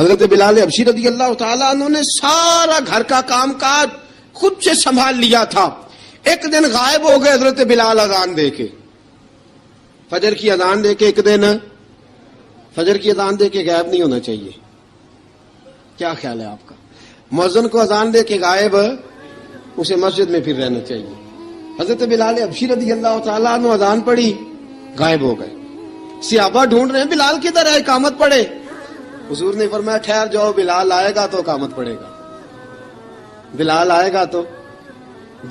حضرت بلال حبشی رضی اللہ تعالیٰ عنہ نے سارا گھر کا کام کاج خود سے سنبھال لیا تھا. ایک دن غائب ہو گئے حضرت بلال اذان دے کے, فجر کی اذان دے کے. ایک دن فجر کی اذان دے کے غائب نہیں ہونا چاہیے. کیا خیال ہے آپ کا؟ مؤذن کو اذان دے کے غائب, اسے مسجد میں پھر رہنا چاہیے. حضرت بلال حبشی رضی اللہ تعالیٰ عنہ اذان پڑھی, غائب ہو گئے. صحابہ ڈھونڈ رہے ہیں بلال کدھر ہے, اقامت پڑھے. حضور نے فرمایا ٹھہر جاؤ, بلال آئے گا تو اقامت پڑھے گا. بلال آئے گا تو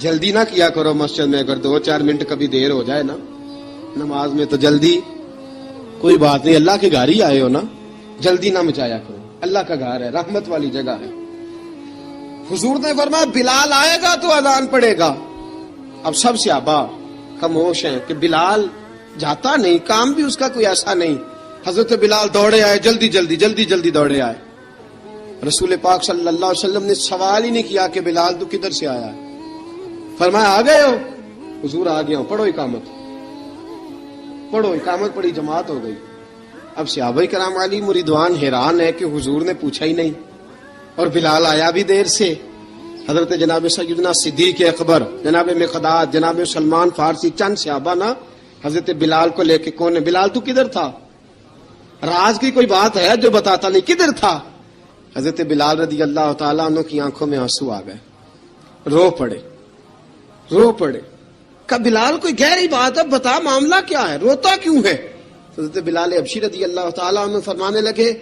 جلدی نہ کیا کرو مسجد میں. اگر 2-4 منٹ کبھی دیر ہو جائے نا نماز میں تو جلدی کوئی بات نہیں, اللہ کے گھر ہی آئے ہو نا, جلدی نہ مچایا کرو. اللہ کا گھر ہے, رحمت والی جگہ ہے. حضور نے فرمایا بلال آئے گا تو اذان پڑھے گا. اب سب صحابہ خاموش ہیں کہ بلال جاتا نہیں, کام بھی اس کا کوئی ایسا نہیں. حضرت بلال دوڑے آئے, جلدی جلدی جلدی جلدی دوڑے آئے. رسول پاک صلی اللہ علیہ وسلم نے سوال ہی نہیں کیا کہ بلال تو کدھر سے آیا ہے. فرمایا آ گئے ہو؟ حضور آ گیا ہوں. پڑھو اقامت, پڑھو اقامت پڑھی, جماعت ہو گئی. اب صحابہ کرام علیہم رضوان حیران ہے کہ حضور نے پوچھا ہی نہیں اور بلال آیا بھی دیر سے. حضرت جناب سیدنا صدیق اکبر, جناب مقداد, جناب سلمان فارسی, چند صحابہ نا حضرت بلال کو لے کے, کون ہے بلال تو کدھر تھا؟ راز کی کوئی بات ہے جو بتاتا نہیں, کدھر تھا؟ حضرت بلال رضی اللہ تعالیٰ عنہ کی آنکھوں میں آنسو آ گئے, رو پڑے, رو پڑے. کہ بلال کوئی گہری بات ہے, بتا معاملہ کیا ہے, روتا کیوں ہے؟ حضرت بلال حبشی رضی اللہ تعالیٰ عنہ فرمانے لگے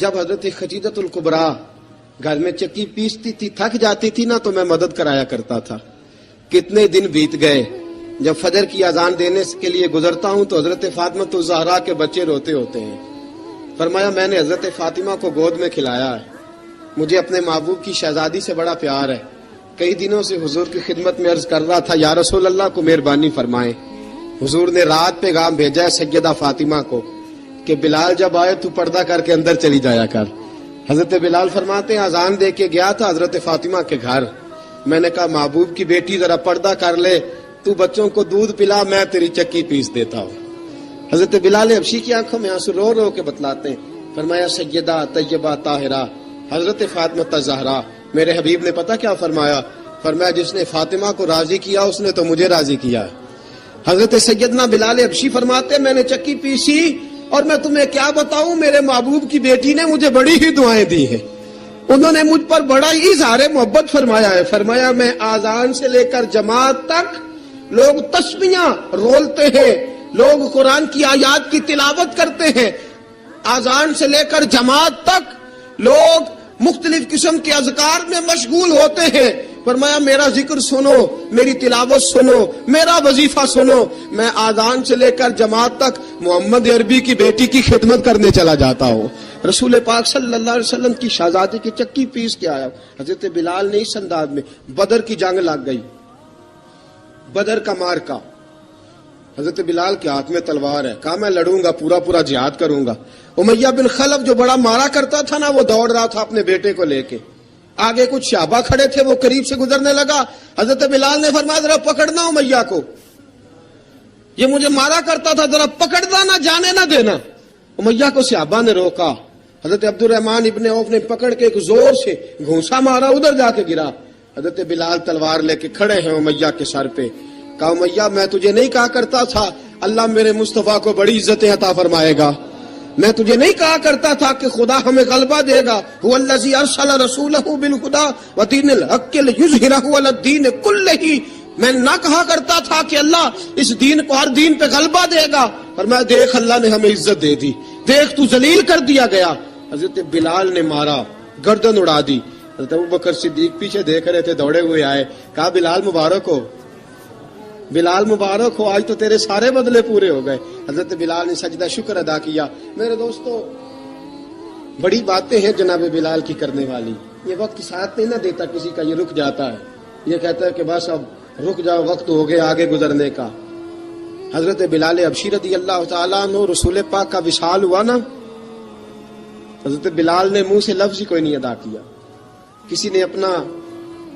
جب حضرت خدیجہ الکبریٰ گھر میں چکی پیستی تھی, تھک جاتی تھی نا, تو میں مدد کرایا کرتا تھا. کتنے دن بیت گئے, جب فجر کی اذان دینے کے لیے گزرتا ہوں تو حضرت فاطمہ الزہرا کے بچے روتے ہوتے ہیں. فرمایا میں نے حضرت فاطمہ کو گود میں کھلایا ہے, مجھے اپنے محبوب کی شہزادی سے بڑا پیار ہے. کئی دنوں سے حضور کی خدمت میں عرض کر رہا تھا یا رسول اللہ کو مہربانی فرمائیں. حضور نے رات پیغام بھیجا ہے سیدہ فاطمہ کو کہ بلال جب آئے تو پردہ کر کے اندر چلی جایا کر. حضرت بلال فرماتے ہیں اذان دے کے گیا تھا حضرت فاطمہ کے گھر, میں نے کہا محبوب کی بیٹی ذرا پردہ کر لے, تو بچوں کو دودھ پلا, میں تیری چکی پیس دیتا ہوں. حضرت بلال حبشی کی آنکھوں میں آنسو رو رو کے بتلاتے ہیں. فرمایا سیدہ طیبہ طاہرہ حضرت فاطمہ الزہرا, میرے حبیب نے پتہ کیا فرمایا؟ فرمایا جس نے فاطمہ کو راضی کیا اس نے تو مجھے راضی کیا. حضرت سیدنا بلال حبشی فرماتے میں نے چکی پیسی اور میں تمہیں کیا بتاؤں, میرے محبوب کی بیٹی نے مجھے بڑی ہی دعائیں دی ہیں, انہوں نے مجھ پر بڑا ہی اظہار محبت فرمایا ہے. فرمایا میں آذان سے لے کر جماعت تک لوگ تسبیحاں رولتے ہیں, لوگ قرآن کی آیات کی تلاوت کرتے ہیں, آذان سے لے کر جماعت تک لوگ مختلف قسم کے اذکار میں مشغول ہوتے ہیں. فرمایا میرا ذکر سنو, میری تلاوت سنو, میرا وظیفہ سنو. میں آذان سے لے کر جماعت تک محمد عربی کی بیٹی کی خدمت کرنے چلا جاتا ہوں. رسول پاک صلی اللہ علیہ وسلم کی شہزادی کی چکی پیس کے آیا. حضرت بلال نے اس انداز میں, بدر کی جنگ لگ گئی, بدر کا مارکا, حضرت بلال کے ہاتھ میں تلوار ہے, کہا میں لڑوں گا, پورا پورا جہاد کروں گا. امیہ بن خلف جو بڑا مارا کرتا تھا نا, وہ دوڑ رہا تھا اپنے بیٹے کو لے کے. آگے کچھ صحابہ کھڑے تھے, وہ قریب سے گزرنے لگا. حضرت بلال نے فرمایا ذرا پکڑنا امیہ کو, یہ مجھے مارا کرتا تھا, ذرا پکڑنا, نہ جانے نہ دینا. امیہ کو صحابہ نے روکا. حضرت عبد الرحمن ابن عوف نے پکڑ کے ایک زور سے گھونسا مارا, ادھر جا کے گرا. حضرت بلال تلوار لے کے کھڑے ہیں امیہ کے سر پہ. کہا امیہ میں تجھے نہیں کہا کرتا تھا اللہ میرے مصطفیٰ کو بڑی عزتیں عطا فرمائے گا؟ میں تجھے نہیں کہا کرتا تھا کہ خدا ہمیں غلبہ دے گا؟ هو الذی ارسل رسولہ بالہدی ودین الحق لیظہرہ علی الدین کلہ. میں نہ کہا کرتا تھا کہ اللہ اس دین کو ہر دین پہ غلبہ دے گا. فرمایا دیکھ اللہ نے ہمیں عزت دے دی, دیکھ تو ذلیل کر دیا گیا. حضرت بلال نے مارا, گردن اڑا دی. حضرت ابوبکر صدیق پیچھے دیکھ رہے تھے, دوڑے ہوئے آئے, کہا بلال مبارک ہو, بلال مبارک ہو, آج تو تیرے سارے بدلے پورے ہو گئے. حضرت بلال نے سجدہ شکر ادا کیا. میرے دوستو بڑی باتیں ہیں جناب بلال کی کرنے والی. یہ وقت ساتھ نہیں نہ دیتا کسی کا, یہ رک جاتا ہے, یہ کہتا ہے کہ بس اب رک جاؤ, وقت ہو گیا آگے گزرنے کا. حضرت بلال حبشی رضی اللہ تعالیٰ عنہ رسول پاک کا وصال ہوا نا, حضرت بلال نے منہ سے لفظ ہی کوئی نہیں ادا کیا. کسی نے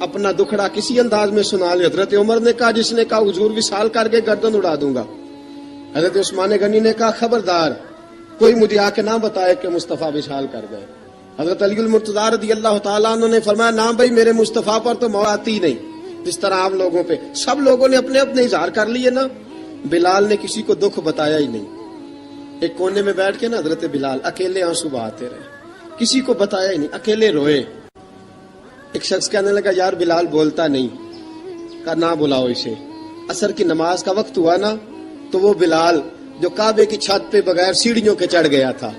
اپنا دکھڑا کسی انداز میں سنا لیا. حضرت عمر نے کہا, جس نے کہا حضور وصال کر کے گردن اڑا دوں گا. حضرت عثمان غنی نے کہا خبردار کوئی مجھے آ کے نہ بتائے کہ مصطفیٰ وصال کر گئے. حضرت علی المرتضیٰ رضی اللہ تعالیٰ عنہ نے فرمایا نہ بھائی میرے مصطفیٰ پر تو موت آتی نہیں جس طرح آپ لوگوں پہ. سب لوگوں نے اپنے اپنے اظہار کر لیے نا. بلال نے کسی کو دکھ بتایا ہی نہیں. ایک کونے میں بیٹھ کے نا حضرت بلال اکیلے آنسو بہاتے رہے, کسی کو بتایا ہی نہیں, اکیلے روئے. ایک شخص کہنے لگا یار بلال بولتا نہیں, کہا نہ بلاؤ اسے. عصر کی نماز کا وقت ہوا نا تو وہ بلال جو کعبے کی چھت پہ بغیر سیڑھیوں کے چڑھ گیا تھا,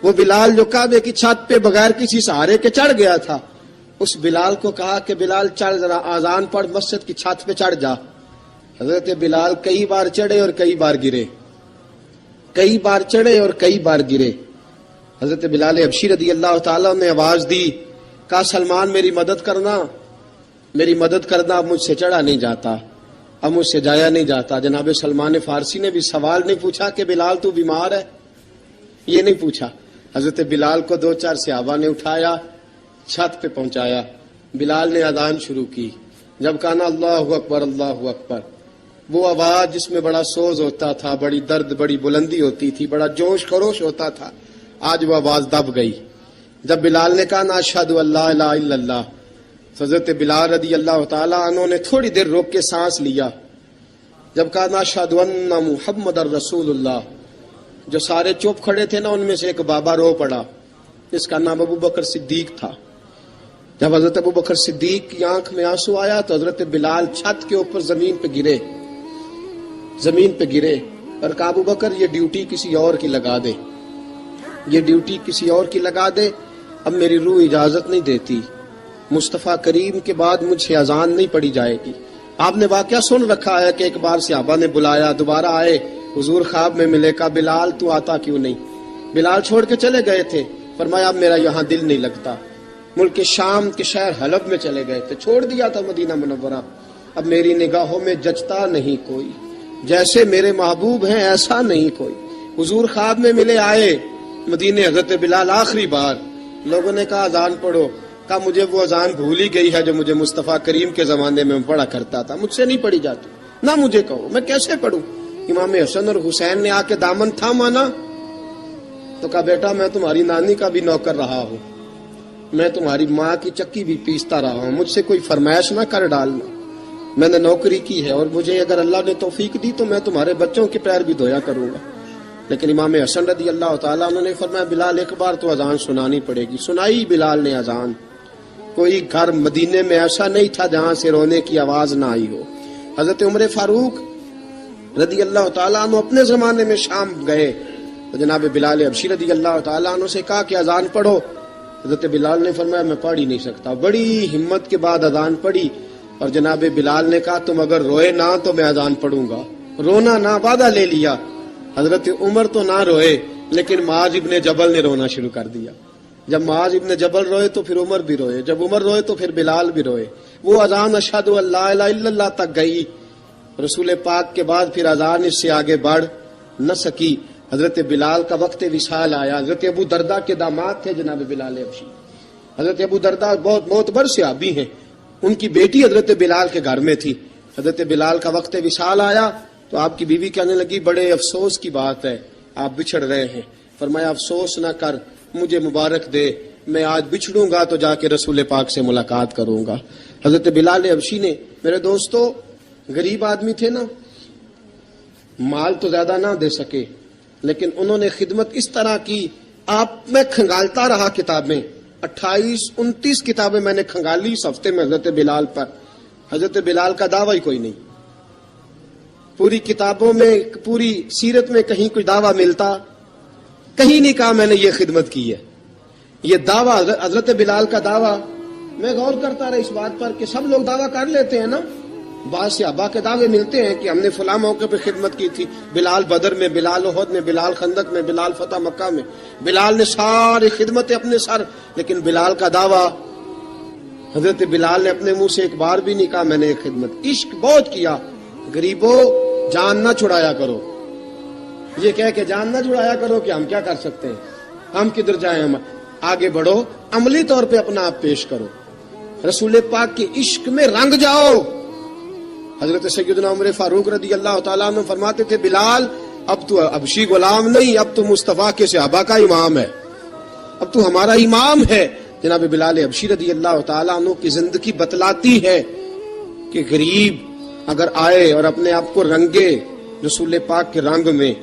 وہ بلال جو کعبے کی چھت پہ بغیر کسی سہارے کے چڑھ گیا تھا, اس بلال کو کہا کہ بلال چڑھ ذرا آذان پڑھ مسجد کی چھت پہ چڑھ جا. حضرت بلال کئی بار چڑھے اور کئی بار گرے, کئی بار چڑھے اور کئی بار گرے. حضرت بلال حبشی رضی اللہ تعالیٰ نے آواز دی, کہا سلمان میری مدد کرنا, میری مدد کرنا, اب مجھ سے چڑھا نہیں جاتا, اب مجھ سے جایا نہیں جاتا. جناب سلمان فارسی نے بھی سوال نہیں پوچھا کہ بلال تو بیمار ہے, یہ نہیں پوچھا. حضرت بلال کو 2-4 صحابہ نے اٹھایا, چھت پہ پہنچایا. بلال نے اذان شروع کی. جب کہا نا اللہ اکبر اللہ اکبر, وہ آواز جس میں بڑا سوز ہوتا تھا, بڑی درد, بڑی بلندی ہوتی تھی, بڑا جوش خروش ہوتا تھا, آج وہ آواز دب گئی. جب بلال نے کہا نا اشہد ان لا الہ الا اللہ, حضرت بلال رضی اللہ تعالیٰ عنہ نے تھوڑی دیر روک کے سانس لیا. جب کہا نا اشہد ان محمد الرسول اللہ, جو سارے چپ کھڑے تھے نا ان میں سے ایک بابا رو پڑا, جس کا نام ابو بکر صدیق تھا. جب حضرت ابو بکر صدیق کی آنکھ میں آنسو آیا تو حضرت بلال چھت کے اوپر زمین پہ گرے, زمین پہ گرے اور کہا ابو بکر یہ ڈیوٹی کسی اور کی لگا دے, یہ ڈیوٹی کسی اور کی لگا دے, اب میری روح اجازت نہیں دیتی, مصطفیٰ کریم کے بعد مجھ سے اذان نہیں پڑی جائے گی. آپ نے واقعہ سن رکھا ہے کہ ایک بار صحابہ نے بلایا, دوبارہ آئے, حضور خواب میں ملے, کہا بلال تو آتا کیوں نہیں؟ بلال چھوڑ کے چلے گئے تھے. فرمایا اب میرا یہاں دل نہیں لگتا. ملک شام کے شہر حلب میں چلے گئے تھے, چھوڑ دیا تھا مدینہ منورہ, اب میری نگاہوں میں جچتا نہیں کوئی, جیسے میرے محبوب ہیں ایسا نہیں کوئی. حضور خواب میں ملے, آئے مدینے. حضرت بلال آخری بار, لوگوں نے کہا اذان پڑھو, کہا مجھے وہ اذان بھول ہی گئی ہے جو مجھے مصطفیٰ کریم کے زمانے میں پڑھا کرتا تھا, مجھ سے نہیں پڑھی جاتی, نہ مجھے کہو, میں کیسے پڑھوں. امام حسن اور حسین نے آ کے دامن تھاما نا تو کہا بیٹا میں تمہاری نانی کا بھی نوکر رہا ہوں, میں تمہاری ماں کی چکی بھی پیستا رہا ہوں, مجھ سے کوئی فرمائش نہ کر ڈالنا, میں نے نوکری کی ہے اور مجھے اگر اللہ نے توفیق دی تو میں تمہارے بچوں کے پیر بھی دھویا کروں گا. لیکن امام حسن رضی اللہ تعالیٰ عنہ نے فرمایا بلال ایک بار تو اذان سنانی پڑے گی. سنائی بلال نے اذان. کوئی گھر مدینے میں ایسا نہیں تھا جہاں سے رونے کی آواز نہ آئی ہو. حضرت عمر فاروق رضی اللہ تعالیٰ عنہ اپنے زمانے میں شام گئے تو جناب بلال حبشی رضی اللہ تعالیٰ عنہ سے کہا کہ اذان پڑھو. حضرت بلال نے فرمایا میں پڑھ ہی نہیں سکتا. بڑی ہمت کے بعد اذان پڑھی اور جناب بلال نے کہا تم اگر روئے نہ تو میں اذان پڑھوں گا. رونا نہ, وعدہ لے لیا. حضرت عمر تو نہ روئے لیکن معاذ ابن جبل نے رونا شروع کر دیا. جب معاذ ابن جبل روئے تو پھر عمر بھی روئے, جب عمر روئے تو پھر بلال بھی روئے. وہ اذان اشہد ان لا الہ الا اللہ تک گئی. رسول پاک کے بعد پھر اذان اس سے آگے بڑھ نہ سکی. حضرت بلال کا وقت وصال آیا. حضرت ابو دردہ کے داماد تھے جناب بلال حبشی. حضرت ابو دردہ بہت معتبر صحابی ہیں, ان کی بیٹی حضرت بلال کے گھر میں تھی. حضرت بلال کا وقت وصال آیا تو آپ کی بیوی کہنے لگی بڑے افسوس کی بات ہے, آپ بچھڑ رہے ہیں. فرمایا افسوس نہ کر, مجھے مبارک دے, میں آج بچھڑوں گا تو جا کے رسول پاک سے ملاقات کروں گا. حضرت بلال حبشی نے, میرے دوستو, غریب آدمی تھے نا, مال تو زیادہ نہ دے سکے لیکن انہوں نے خدمت اس طرح کی. آپ میں کھنگالتا رہا کتابیں, 28-29 کتابیں میں نے کھنگالی اس ہفتے میں حضرت بلال پر. حضرت بلال کا دعویٰ ہی کوئی نہیں. پوری کتابوں میں, پوری سیرت میں کہیں کوئی دعویٰ ملتا, کہیں نہیں کہا میں نے یہ خدمت کی ہے. یہ دعویٰ حضرت بلال کا دعویٰ, میں غور کرتا رہا اس بات پر کہ سب لوگ دعویٰ کر لیتے ہیں نا, بعض صحابہ کے دعوے ملتے ہیں کہ ہم نے فلاں موقع پہ خدمت کی تھی, بلال بدر میں, بلال احد میں, بلال خندق میں, بلال فتح مکہ میں, بلال نے ساری خدمتیں اپنے سر. لیکن بلال کا دعویٰ, حضرت بلال نے اپنے منہ سے ایک بار بھی نہیں کہا میں نے یہ خدمت. عشق بہت کیا. غریبوں جان نہ چھڑایا کرو, یہ کہہ کہ جان نہ چھڑایا کرو کہ ہم کیا کر سکتے ہیں, ہم کدھر جائیں, ہم آگے بڑھو, عملی طور پہ اپنا آپ پیش کرو, رسول پاک کے عشق میں رنگ جاؤ. حضرت سیدنا عمر فاروق رضی اللہ تعالیٰ عنہ فرماتے تھے بلال اب تو حبشی غلام نہیں, اب تو مصطفیٰ کے صحابہ کا امام ہے. اب تو ہمارا امام ہے. جناب بلال حبشی رضی اللہ تعالیٰ عنہ کی زندگی بتلاتی ہے کہ غریب اگر آئے اور اپنے آپ کو رنگے رسول پاک کے رنگ میں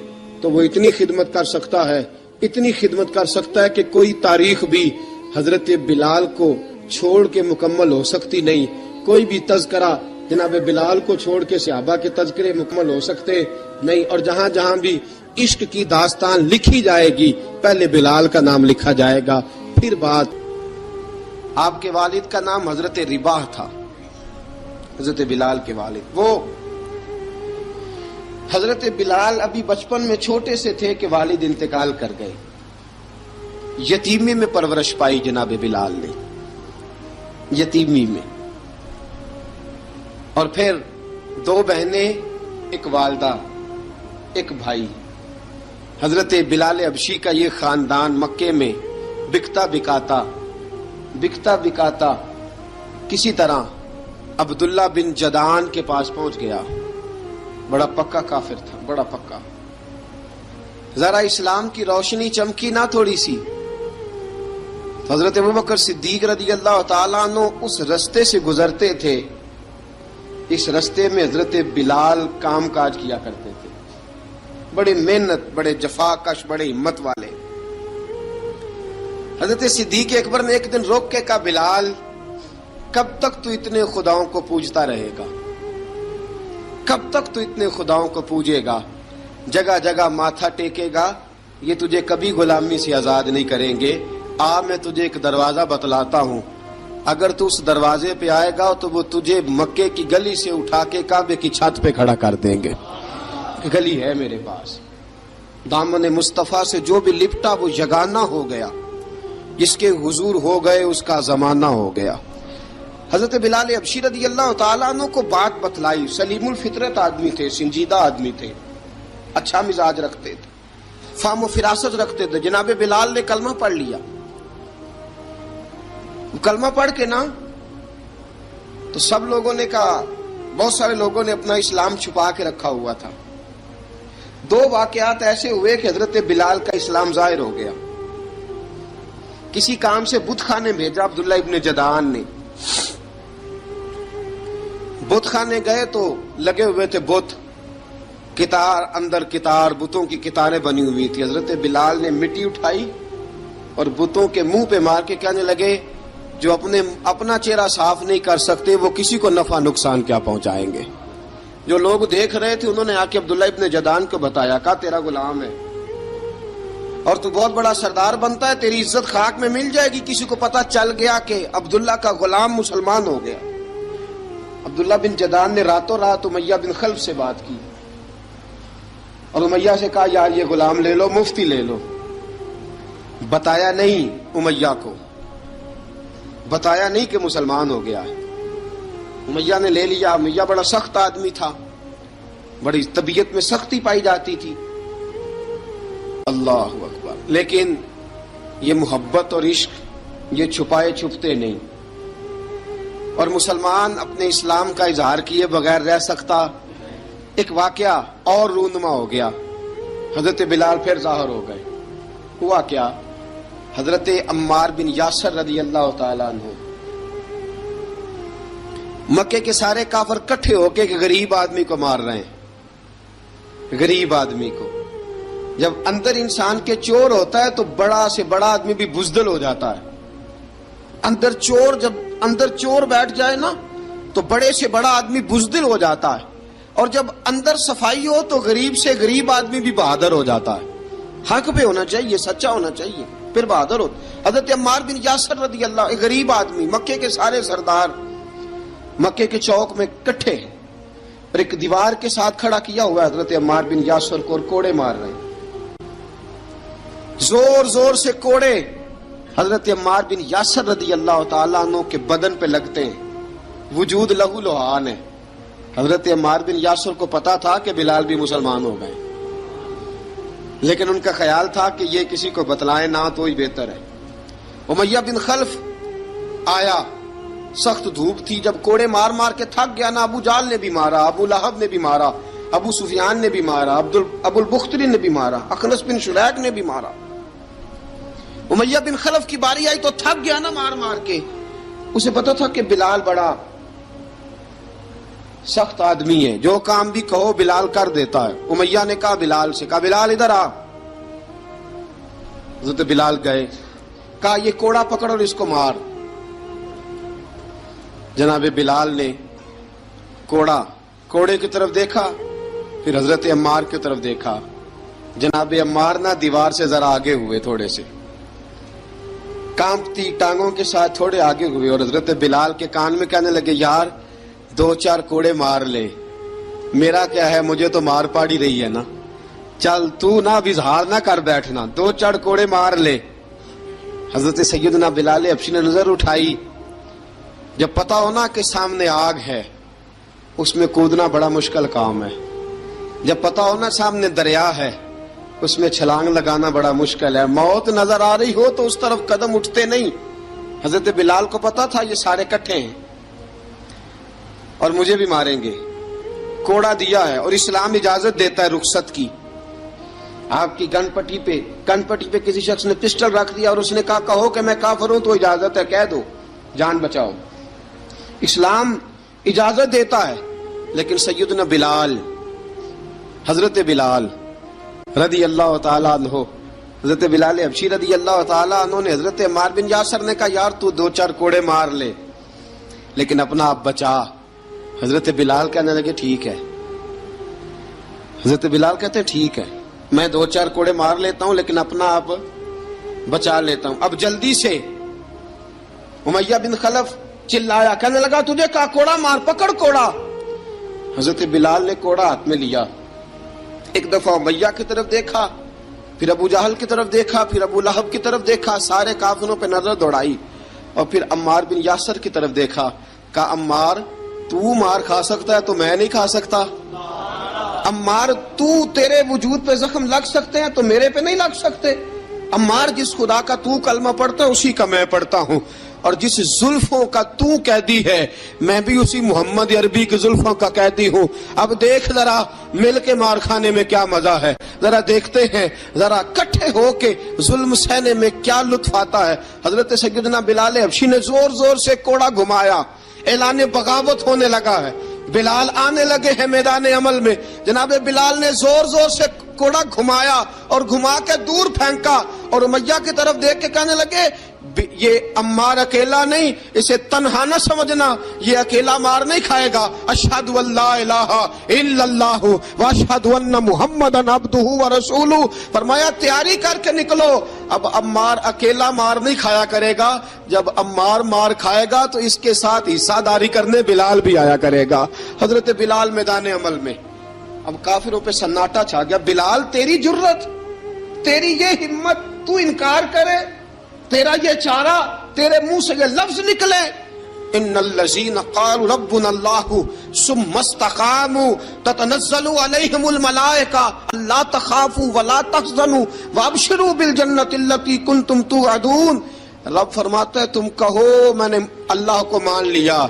تو وہ اتنی خدمت کر سکتا ہے، اتنی خدمت کر سکتا ہے کہ کوئی تاریخ بھی حضرت بلال کو چھوڑ کے مکمل ہو سکتی نہیں. کوئی بھی تذکرہ جناب بلال کو چھوڑ کے صحابہ کے تذکرے مکمل ہو سکتے نہیں. اور جہاں جہاں بھی عشق کی داستان لکھی جائے گی پہلے بلال کا نام لکھا جائے گا، پھر بات. آپ کے والد کا نام حضرت رباح تھا، حضرت بلال کے والد. وہ حضرت بلال ابھی بچپن میں چھوٹے سے تھے کہ والد انتقال کر گئے. یتیمی میں پرورش پائی جناب بلال نے، یتیمی میں. اور پھر 2 بہنیں، ایک والدہ، ایک بھائی. حضرت بلال حبشی کا یہ خاندان مکے میں بکتا بکاتا کسی طرح عبداللہ بن جدعان کے پاس پہنچ گیا. بڑا پکا کافر تھا، بڑا پکا. ذرا اسلام کی روشنی چمکی نہ تھوڑی سی. حضرت ابوبکر صدیق رضی اللہ تعالیٰ عنہ اس رستے سے گزرتے تھے. اس رستے میں حضرت بلال کام کاج کیا کرتے تھے، بڑے محنت، بڑے جفاکش، بڑے ہمت والے. حضرت صدیق اکبر نے ایک دن روک کے کہا، بلال کب تک تو اتنے خداؤں کو پوجتا رہے گا؟ کب تک تو اتنے خداؤں کو پوجے گا، جگہ جگہ ماتھا ٹیکے گا؟ یہ تجھے کبھی غلامی سے آزاد نہیں کریں گے. میں تجھے ایک دروازہ بتلاتا ہوں، اگر تو اس دروازے پہ آئے گا تو وہ تجھے مکے کی گلی سے اٹھا کے کعبے کی چھت پہ کھڑا کر دیں گے. گلی ہے میرے پاس، دامن مصطفیٰ سے جو بھی لپٹا وہ یگانہ ہو گیا، جس کے حضور ہو گئے اس کا زمانہ ہو گیا. حضرت بلال حبشی رضی اللہ تعالیٰ عنہ کو بات بتلائی. سلیم الفطرت آدمی تھے، سنجیدہ آدمی تھے، اچھا مزاج رکھتے تھے، فہم و فراست رکھتے تھے. جناب بلال نے کلمہ پڑھ لیا. کلمہ پڑھ کے نا تو سب لوگوں نے کہا، بہت سارے لوگوں نے اپنا اسلام چھپا کے رکھا ہوا تھا. 2 واقعات ایسے ہوئے کہ حضرت بلال کا اسلام ظاہر ہو گیا. کسی کام سے بت خانے بھیجا عبداللہ ابن جدعان نے. بت خانے گئے تو لگے ہوئے تھے بت، کتار اندر کتار، بتوں کی کتاریں بنی ہوئی تھی. حضرت بلال نے مٹی اٹھائی اور بتوں کے منہ پہ مار کے کہنے لگے، جو اپنا چہرہ صاف نہیں کر سکتے وہ کسی کو نفع نقصان کیا پہنچائیں گے. جو لوگ دیکھ رہے تھے انہوں نے آ کے عبداللہ ابن جدعان کو بتایا، کہا تیرا غلام ہے اور تو بہت بڑا سردار بنتا ہے، تیری عزت خاک میں مل جائے گی. کسی کو پتا چل گیا کہ عبداللہ کا غلام مسلمان ہو گیا. عبداللہ بن جدعان نے راتوں رات امیہ بن خلف سے بات کی اور امیہ سے کہا، یار یہ غلام لے لو، مفتی لے لو. بتایا نہیں امیہ کو، بتایا نہیں کہ مسلمان ہو گیا ہے. امیہ نے لے لیا. امیہ بڑا سخت آدمی تھا، بڑی طبیعت میں سختی پائی جاتی تھی. اللہ اکبر. لیکن یہ محبت اور عشق یہ چھپائے چھپتے نہیں، اور مسلمان اپنے اسلام کا اظہار کیے بغیر رہ سکتا. ایک واقعہ اور رونما ہو گیا. حضرت بلال پھر ظاہر ہو گئے. ہوا کیا؟ حضرت عمار بن یاسر رضی اللہ تعالیٰ عنہ، مکے کے سارے کافر کٹھے ہو کے غریب آدمی کو مار رہے ہیں. غریب آدمی کو جب اندر انسان کے چور ہوتا ہے تو بڑا سے بڑا آدمی بھی بزدل ہو جاتا ہے. جب اندر چور بیٹھ جائے نا تو بڑے سے بڑا آدمی بزدل ہو جاتا ہے، اور جب اندر صفائی ہو تو غریب سے غریب آدمی بھی بہادر ہو جاتا ہے. حق پہ ہونا چاہیے، سچا ہونا چاہیے، پھر بہادر ہو. حضرت عمار بن یاسر رضی اللہ، ایک غریب آدمی، مکے کے سارے سردار مکے کے چوک میں کٹھے ہیں اور ایک دیوار کے ساتھ کھڑا کیا ہوا ہے حضرت عمار بن یاسر کو، اور کوڑے مار رہے ہیں، زور زور سے کوڑے حضرت عمار بن یاسر رضی اللہ تعالیٰ عنہ کے بدن پہ لگتے ہیں. وجود لہو لہان ہے. حضرت عمار بن یاسر کو پتا تھا کہ بلال بھی مسلمان ہو گئے، لیکن ان کا خیال تھا کہ یہ کسی کو بتلائیں نہ تو ہی بہتر ہے. امیہ بن خلف آیا، سخت دھوپ تھی، جب کوڑے مار مار کے تھک گیا نا، ابو جال نے بھی مارا، ابو لہب نے بھی مارا، ابو سفیان نے بھی مارا، ابو البختری نے بھی مارا، اخنس بن شریک نے بھی مارا. امیہ بن خلف کی باری آئی تو تھک گیا نا مار مار کے، اسے پتا تھا کہ بلال بڑا سخت آدمی ہے، جو کام بھی کہو بلال کر دیتا ہے۔ امیہ نے کہا بلال سے، کہا بلال ادھر آ۔ حضرت بلال گئے، کہا یہ کوڑا پکڑ اور اس کو مار۔ جناب بلال نے کوڑے کی طرف دیکھا، پھر حضرت عمار کی طرف دیکھا۔ جناب عمار نہ دیوار سے ذرا آگے ہوئے، تھوڑے سے کانپتی ٹانگوں کے ساتھ تھوڑے آگے ہوئے، اور حضرت بلال کے کان میں کہنے لگے یار 2-4 کوڑے مار لے، میرا کیا ہے، مجھے تو مار پاڑی رہی ہے نا، چل تو نہ اب اظہار نہ کر بیٹھنا، 2-4 کوڑے مار لے۔ حضرت سیدنا بلال حبشی نے نظر اٹھائی، جب پتا ہونا کہ سامنے آگ ہے اس میں کودنا بڑا مشکل کام ہے، جب پتا ہونا سامنے دریا ہے اس میں چھلانگ لگانا بڑا مشکل ہے، موت نظر آ رہی ہو تو اس طرف قدم اٹھتے نہیں۔ حضرت بلال کو پتا تھا یہ سارے کٹھے ہیں اور مجھے بھی ماریں گے، کوڑا دیا ہے اور اسلام اجازت دیتا ہے رخصت کی۔ آپ کی گن پٹی پہ کسی شخص نے پسٹل رکھ دیا اور اس نے کہا کہو کہ میں کافر ہوں تو اجازت ہے، کہہ دو، جان بچاؤ، اسلام اجازت دیتا ہے۔ لیکن سیدنا بلال، حضرت بلال رضی اللہ تعالیٰ عنہ، حضرت بلال حبشی رضی اللہ تعالیٰ عنہ نے حضرت عمار بن یاسر نے کہا یار تو 2-4 کوڑے مار لے لیکن اپنا آپ بچا۔ حضرت بلال کہنے لگے ٹھیک ہے، حضرت بلال کہتے ٹھیک ہے میں 2-4 کوڑے مار لیتا ہوں لیکن اپنا آپ بچا لیتا ہوں۔ اب جلدی سے امیہ بن خلف چلایا، کہنے لگا تجھے کہا کوڑا مار، پکڑ کوڑا۔ حضرت بلال نے کوڑا ہاتھ میں لیا، ایک دفعہ امیہ کی طرف دیکھا، پھر ابو جہل کی طرف دیکھا، پھر ابو لہب کی طرف دیکھا، سارے کافروں پہ نظر دوڑائی، اور پھر عمار بن یاسر کی طرف دیکھا، کہا عمار تو مار کھا سکتا ہے تو میں نہیں کھا سکتا، عمار تیرے وجود پہ زخم لگ سکتے ہیں تو میرے پہ نہیں لگ سکتے، عمار جس خدا کا تو کلمہ پڑھتا ہے اسی کا میں پڑھتا ہوں، اور جس زلفوں کا تو قیدی ہے میں بھی اسی محمد عربی کی زلفوں کا قیدی ہوں۔ اب دیکھ ذرا مل کے مار کھانے میں کیا مزہ ہے، ذرا دیکھتے ہیں ذرا کٹھے ہو کے ظلم سہنے میں کیا لطف آتا ہے۔ حضرت سیدنا بلال حبشی نے زور زور سے کوڑا گھمایا، اعلان بغاوت ہونے لگا ہے، بلال آنے لگے ہیں میدان عمل میں۔ جناب بلال نے زور زور سے کوڑا گھمایا اور گھما کے دور پھینکا، اور امیہ کی طرف دیکھ کے کہنے لگے یہ عمار اکیلا نہیں، اسے تنہا نہ سمجھنا، یہ اکیلا مار نہیں کھائے گا۔ اشہد ان لا الہ الا اللہ واشہد ان محمدن عبدہ ورسولہ، فرمایا تیاری کر کے نکلو، اب عمار اکیلا مار نہیں کھایا کرے گا، جب عمار مار کھائے گا تو اس کے ساتھ حصہ داری کرنے بلال بھی آیا کرے گا۔ حضرت بلال میدان عمل میں، اب کافروں پہ سناٹا چھا گیا۔ بلال تیری جرت، تیری یہ ہمت، تو انکار کرے، تیرا یہ چارہ، تیرے منہ سے یہ لفظ نکلے، ان الذین قالوا ربنا اللہ ثم استقاموا تتنزل علیہم الملائکہ الا تخافوا ولا تحزنوا وابشروا بالجنۃ التی کنتم توعدون۔ رب فرماتا ہے تم کہو میں نے اللہ کو مان لیا،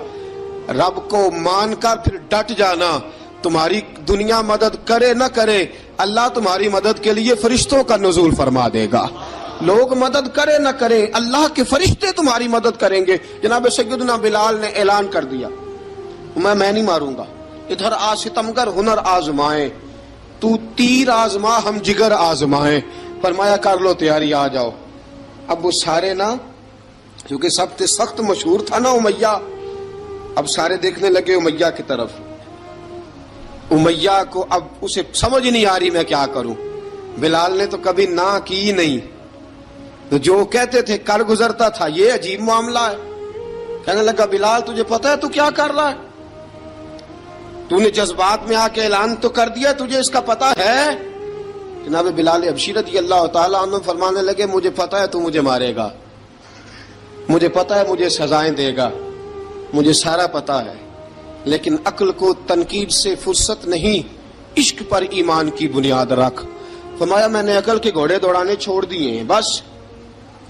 رب کو مان کر پھر ڈٹ جانا، تمہاری دنیا مدد کرے نہ کرے اللہ تمہاری مدد کے لیے فرشتوں کا نزول فرما دے گا، لوگ مدد کرے نہ کرے اللہ کے فرشتے تمہاری مدد کریں گے۔ جناب سیدنا بلال نے اعلان کر دیا میں نہیں ماروں گا، ادھر آ ستمگر ہنر آزمائیں، تو تیر آزما ہم جگر آزمائیں، فرمایا کر لو تیاری آ جاؤ۔ اب وہ سارے نا، کیونکہ سب سے سخت مشہور تھا نا امیہ، اب سارے دیکھنے لگے امیہ کی طرف۔ امیہ کو اب اسے سمجھ نہیں آ رہی میں کیا کروں، بلال نے تو کبھی نہ کی نہیں، تو جو کہتے تھے کر گزرتا تھا، یہ عجیب معاملہ ہے۔ کہنے لگا بلال تجھے پتا ہے تو کیا کر رہا ہے، تو نے جذبات میں آ کے اعلان تو کر دیا، تجھے اس کا پتا ہے؟ جناب بلال حبشی رضی اللہ تعالیٰ عنہ فرمانے لگے مجھے پتا ہے تو مجھے مارے گا، مجھے پتا ہے مجھے سزائیں دے گا، مجھے سارا پتا ہے، لیکن عقل کو تنقید سے فرصت نہیں، عشق پر ایمان کی بنیاد رکھ۔ فرمایا میں نے عقل کے گھوڑے دوڑانے چھوڑ دیے ہیں، بس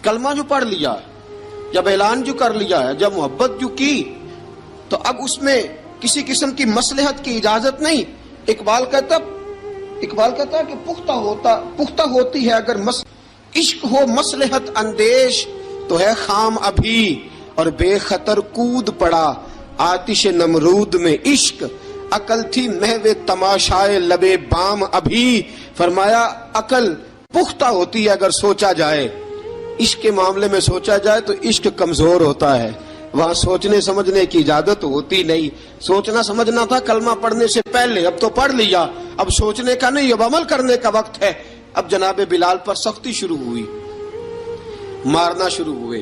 کلمہ جو پڑھ لیا، جب اعلان جو کر لیا ہے، جب محبت جو کی، تو اب اس میں کسی قسم کی مصلحت کی اجازت نہیں۔ اقبال کہتا ہے کہ پختہ ہوتی ہے اگر عشق ہو مصلحت اندیش تو ہے خام ابھی، اور بے خطر کود پڑا آتش نمرود میں عشق، عقل تھی محو تماشائے لبے بام ابھی۔ فرمایا عقل پختہ ہوتی ہے اگر سوچا جائے، عشق کے معاملے میں سوچا جائے تو عشق کمزور ہوتا ہے، وہاں سوچنے سمجھنے کی اجازت ہوتی نہیں۔ سوچنا سمجھنا تھا کلمہ پڑھنے سے پہلے، اب تو پڑھ لیا، اب سوچنے کا نہیں، اب عمل کرنے کا وقت ہے۔ اب جناب بلال پر سختی شروع ہوئی، مارنا شروع ہوئے۔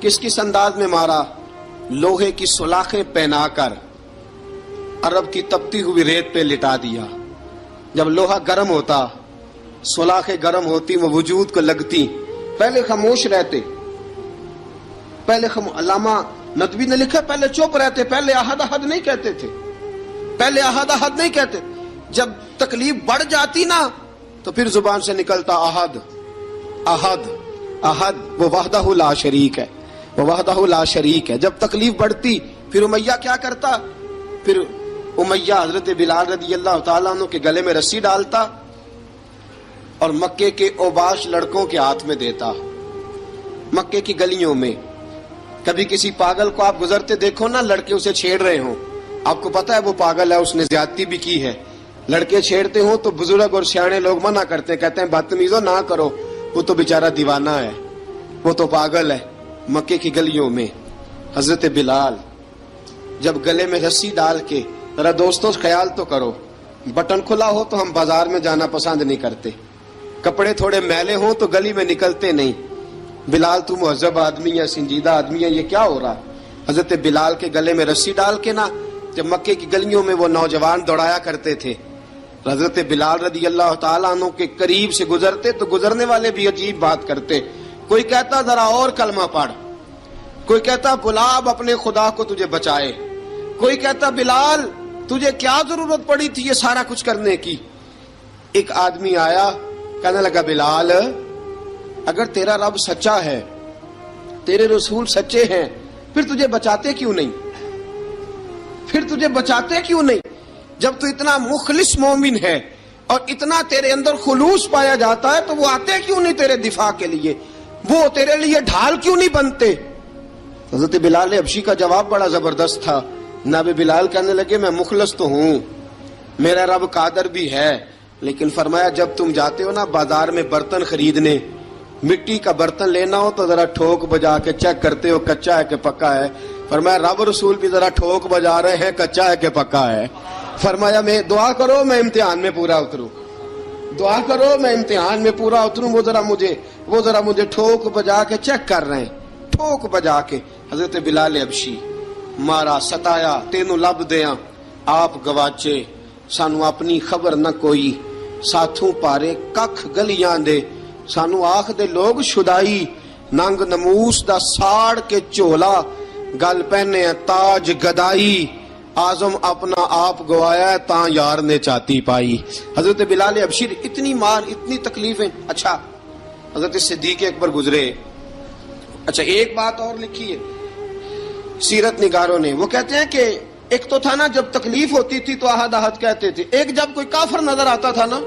کس کس انداز میں مارا؟ لوہے کی سلاخیں پہنا کر عرب کی تپتی ہوئی ریت پہ لٹا دیا۔ جب لوہا گرم ہوتا، سلاخیں گرم ہوتی، وہ وجود کو لگتی، پہلے خاموش رہتے، پہلے علامہ ندوی نے لکھا پہلے چپ رہتے، پہلے احد احد نہیں کہتے تھے، پہلے احد احد نہیں کہتے، جب تکلیف بڑھ جاتی نا تو پھر زبان سے نکلتا احد احد احد، وہ وحدہ لا شریک ہے، وہ وحدہ لا شریک ہے۔ جب تکلیف بڑھتی پھر امیہ کیا کرتا؟ پھر امیہ حضرت بلال رضی اللہ تعالیٰ عنہ کے گلے میں رسی ڈالتا اور مکے کے اوباش لڑکوں کے ہاتھ میں دیتا۔ مکے کی گلیوں میں کبھی کسی پاگل کو آپ گزرتے دیکھو نا، لڑکے اسے چھیڑ رہے ہوں، آپ کو پتا ہے وہ پاگل ہے، اس نے زیادتی بھی کی ہے، لڑکے چھیڑتے ہوں تو بزرگ اور سیانے لوگ منع کرتے ہیں، کہتے ہیں بدتمیزوں نہ کرو، وہ تو بیچارہ دیوانہ ہے، وہ تو پاگل ہے۔ مکے کی گلیوں میں حضرت بلال جب گلے میں رسی ڈال کے، ذرا دوستوں خیال تو کرو، بٹن کھلا ہو تو ہم بازار میں جانا پسند نہیں کرتے، کپڑے تھوڑے میلے ہوں تو گلی میں نکلتے نہیں۔ بلال تو مہذب آدمی ہے، سنجیدہ آدمی ہے، یہ کیا ہو رہا؟ حضرت بلال کے گلے میں رسی ڈال کے نا، جب مکے کی گلیوں میں وہ نوجوان دوڑایا کرتے تھے، حضرت بلال رضی اللہ تعالیٰ عنہ کے قریب سے گزرتے تو گزرنے والے بھی عجیب بات کرتے، کوئی کہتا ذرا اور کلمہ پڑھ، کوئی کہتا بلا اب اپنے خدا کو تجھے بچائے، کوئی کہتا بلال تجھے کیا ضرورت پڑی تھی یہ سارا کچھ کرنے کی۔ ایک آدمی آیا کہنے لگا بلال اگر تیرا رب سچا ہے، تیرے رسول سچے ہیں، پھر تجھے بچاتے کیوں نہیں؟ پھر تجھے بچاتے کیوں نہیں؟ جب تو اتنا مخلص مومن ہے اور اتنا تیرے اندر خلوص پایا جاتا ہے تو وہ آتے کیوں نہیں تیرے دفاع کے لیے؟ وہ تیرے لیے ڈھال کیوں نہیں بنتے؟ حضرت بلال حبشی کا جواب بڑا زبردست تھا۔ جناب بلال کہنے لگے میں مخلص تو ہوں، میرا رب قادر بھی ہے، لیکن فرمایا جب تم جاتے ہو نا بازار میں برتن خریدنے، مٹی کا برتن لینا ہو تو ذرا ٹھوک بجا کے چیک کرتے ہو کچا ہے کہ پکا ہے۔ فرمایا رب رسول بھی ذرا ٹھوک بجا رہے ہیں کچا ہے کہ پکا ہے۔ فرمایا میں دعا کرو میں امتحان میں پورا اتروں، دعا کرو میں امتحان میں پورا اتروں، وہ ذرا مجھے ٹھوک بجا کے چیک کر رہے ہیں، ٹھوک بجا کے۔ حضرت بلال حبشی مارا ستایا تینوں لب دیاں آپ گواچے، سانو اپنی خبر نہ کوئی، ساتھوں پارے ککھ گلیاں دے، سانو آخ دے لوگ شدائی، ننگ نموس دا ساڑ کے چولا، گل پہنے تاج گدائی، آزم اپنا آپ گوایا ہے تاں یار نے چاتی پائی۔ حضرت بلال حبشی اتنی مار اتنی تکلیفیں۔ اچھا حضرت صدیق اکبر گزرے، اچھا ایک بات اور لکھی ہے سیرت نگاروں نے، وہ کہتے ہیں کہ ایک تو تھا نا جب تکلیف ہوتی تھی تو احد احد کہتے تھے، ایک جب کوئی کافر نظر آتا تھا نا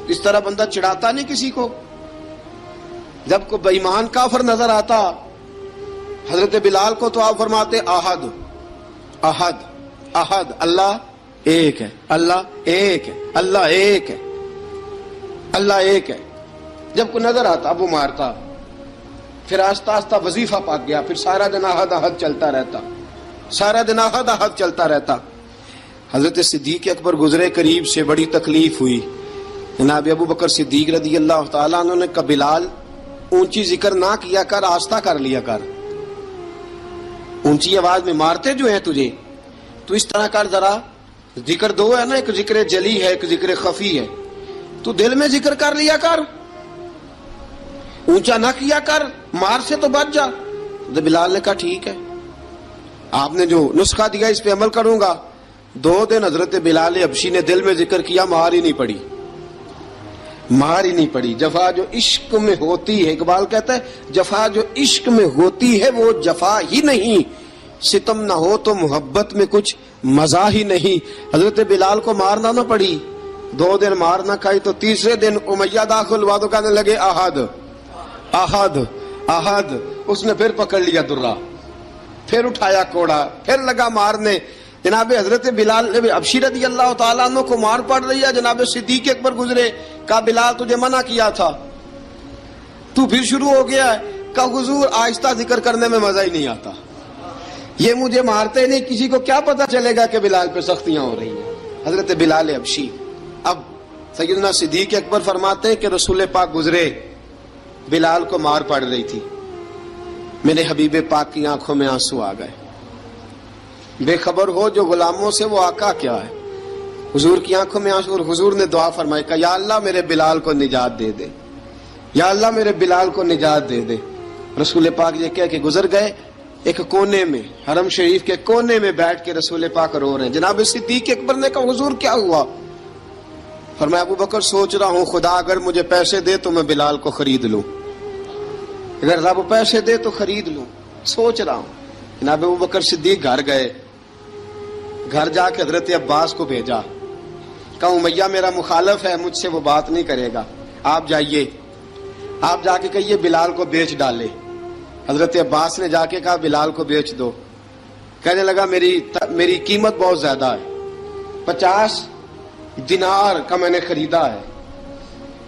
اس طرح بندہ چڑھاتا نہیں کسی کو، جب کوئی بے ایمان کافر نظر آتا حضرت بلال کو تو آپ فرماتے احد احد احد، اللہ ایک ہے، اللہ ایک ہے، اللہ ایک ہے، اللہ ایک ہے۔ جب کوئی نظر آتا وہ مارتا، پھر آہستہ آہستہ وظیفہ پاک گیا، پھر سارا دن احد احد چلتا رہتا، سارا دن احد احد چلتا رہتا۔ حضرت صدیق اکبر گزرے قریب سے، بڑی تکلیف ہوئی۔ جناب ابو بکر صدیق رضی اللہ تعالیٰ عنہ نے کہا بلال اونچی ذکر نہ کیا کر، آہستہ کر لیا کر، اونچی آواز میں مارتے جو ہیں تجھے تو اس طرح کر، ذرا ذکر دو ہے نا، ایک ذکر جلی ہے ایک ذکر خفی ہے، تو دل میں ذکر کر لیا کر، اونچا نہ کیا کر، مار سے تو بچ جا۔ تو بلال نے کہا ٹھیک ہے، آپ نے جو نسخہ دیا اس پہ عمل کروں گا۔ 2 دن حضرت بلال حبشی نے دل میں ذکر کیا، مار ہی نہیں پڑی، مار ہی نہیں پڑی۔ جفا جو عشق میں ہوتی ہے، اقبال کہتا ہے جفا جو عشق میں ہوتی ہے وہ جفا ہی نہیں، ستم نہ ہو تو محبت میں کچھ مزہ ہی نہیں۔ حضرت بلال کو مارنا نہ پڑی، 2 دن مار نہ کھائی تو تیسرے دن امیہ داخل ہوا تو کہنے لگے احد احد احد. اس نے پھر پکڑ لیا درہ، پھر اٹھایا کوڑا، پھر لگا مارنے. جناب حضرت بلال حبشی رضی اللہ تعالیٰ عنہ کو مار پڑ رہی ہے. جناب صدیق اکبر گزرے، کہا بلال تجھے منع کیا تھا، تو پھر شروع ہو گیا ہے. کہا حضور آہستہ ذکر کرنے میں مزہ ہی نہیں آتا، یہ مجھے مارتے نہیں، کسی کو کیا پتا چلے گا کہ بلال پہ سختیاں ہو رہی ہیں. حضرت بلال حبشی. اب سیدنا صدیق اکبر فرماتے ہیں کہ رسول پاک گزرے، بلال کو مار پڑ رہی تھی، میرے حبیب پاک کی آنکھوں میں آنسو آ گئے. بے خبر ہو جو غلاموں سے وہ آقا کیا ہے. حضور کی آنکھوں میں آنسو، اور حضور نے دعا فرمائی کہ یا اللہ میرے بلال کو نجات دے دے، یا اللہ میرے بلال کو نجات دے دے. رسول پاک یہ کہہ کے گزر گئے. ایک کونے میں، حرم شریف کے کونے میں بیٹھ کے رسول پاک رو رہے ہیں. جناب صدیق اکبر نے کہا حضور کیا ہوا؟ فرمایا ابو بکر سوچ رہا ہوں خدا اگر مجھے پیسے دے تو میں بلال کو خرید لوں، اگر رب پیسے دے تو خرید لوں، سوچ رہا ہوں. جناب ابو بکر صدیق گھر گئے، گھر جا کے حضرت عباس کو بھیجا، کہا امیہ میرا مخالف ہے، مجھ سے وہ بات نہیں کرے گا، آپ جائیے، آپ جا کے کہیے بلال کو بیچ ڈالے. حضرت عباس نے جا کے کہا بلال کو بیچ دو. کہنے لگا میری قیمت بہت زیادہ ہے، 50 دینار کا میں نے خریدا ہے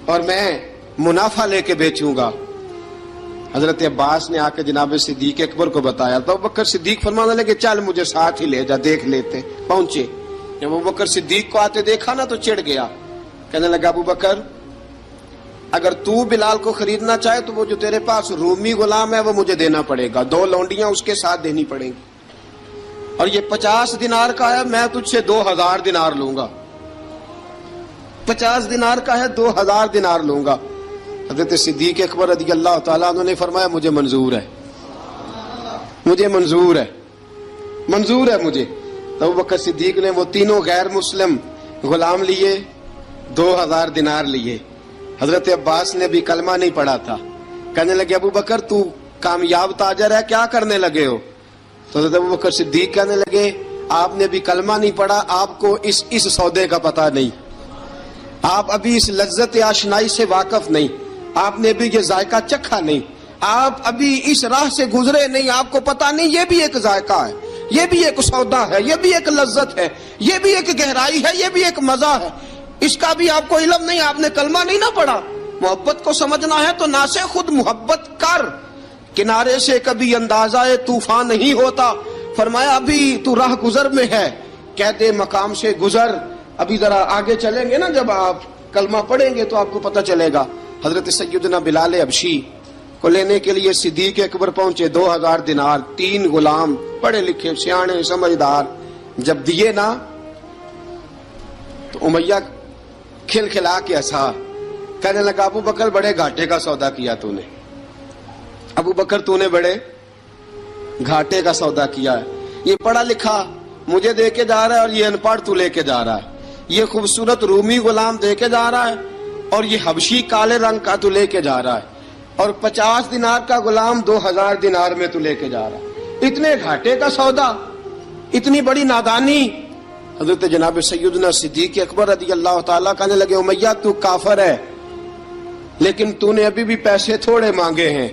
اور میں منافع لے کے بیچوں گا. حضرت عباس نے آ کے جناب صدیق اکبر کو بتایا تو ابو بکر صدیق فرمانے لگے چل مجھے ساتھ ہی لے جا، دیکھ لیتے. پہنچے، جب ابو بکر صدیق کو آتے دیکھا نا تو چڑ گیا. کہنے لگا ابو بکر اگر تو بلال کو خریدنا چاہے تو وہ جو تیرے پاس رومی غلام ہے وہ مجھے دینا پڑے گا، 2 لونڈیاں اس کے ساتھ دینی پڑیں گی، اور یہ 50 دینار کا ہے، میں تجھ سے 2000 دینار لوں گا. 50 دینار کا ہے، 2000 دینار لوں گا. حضرت صدیق اکبر رضی اللہ تعالیٰ عنہ نے فرمایا مجھے منظور ہے، مجھے منظور ہے، منظور ہے مجھے. تو ابو بکر صدیق نے وہ تینوں غیر مسلم غلام لیے، 2000 دینار لیے. حضرت عباس نے بھی کلمہ نہیں پڑھا تھا. کہنے لگے ابو بکر تو کامیاب تاجر ہے، کیا کرنے لگے ہو؟ تو حضرت ابو بکر صدیق کہنے لگے آپ نے بھی کلمہ نہیں پڑھا، آپ کو اس سودے کا پتہ نہیں، آپ ابھی اس لذت آشنائی سے واقف نہیں، آپ نے بھی یہ ذائقہ چکھا نہیں، آپ ابھی اس راہ سے گزرے نہیں، آپ کو پتہ نہیں یہ بھی ایک ذائقہ ہے، یہ بھی ایک سودا ہے، یہ بھی ایک لذت ہے، یہ بھی ایک گہرائی ہے، یہ بھی ایک مزہ ہے، اس کا بھی آپ کو علم نہیں، آپ نے کلمہ نہیں نہ پڑھا. محبت کو سمجھنا ہے تو نہ سے خود محبت کر، کنارے سے کبھی اندازہ طوفان نہیں ہوتا. فرمایا ابھی تو راہ گزر میں ہے، کہتے مقام سے گزر. ابھی ذرا آگے چلیں گے نا، جب آپ کلمہ پڑھیں گے تو آپ کو پتہ چلے گا. حضرت سیدنا بلال حبشی کو لینے کے لیے صدیق اکبر پہنچے، 2000 دینار، 3 غلام پڑھے لکھے سیانے سمجھدار. جب دیے نا تو امیہ کھل کھلا کے ہنسا. کہنے لگا ابو بکر بڑے گھاٹے کا سودا کیا تو نے، ابو بکر تو نے بڑے گھاٹے کا سودا کیا ہے. یہ پڑھا لکھا مجھے دے کے جا رہا ہے اور یہ ان پڑھ تو لے کے جا رہا ہے، یہ خوبصورت رومی غلام دے کے جا رہا ہے اور یہ حبشی کالے رنگ کا تو لے کے جا رہا ہے، اور 50 دینار کا غلام 2000 دینار میں تو لے کے جا رہا ہے. اتنے گھاٹے کا سودا، اتنی بڑی نادانی. حضرت جناب سیدنا صدیق اکبر رضی اللہ تعالیٰ کہنے لگے امیہ تو کافر ہے، لیکن تو نے ابھی بھی پیسے تھوڑے مانگے ہیں،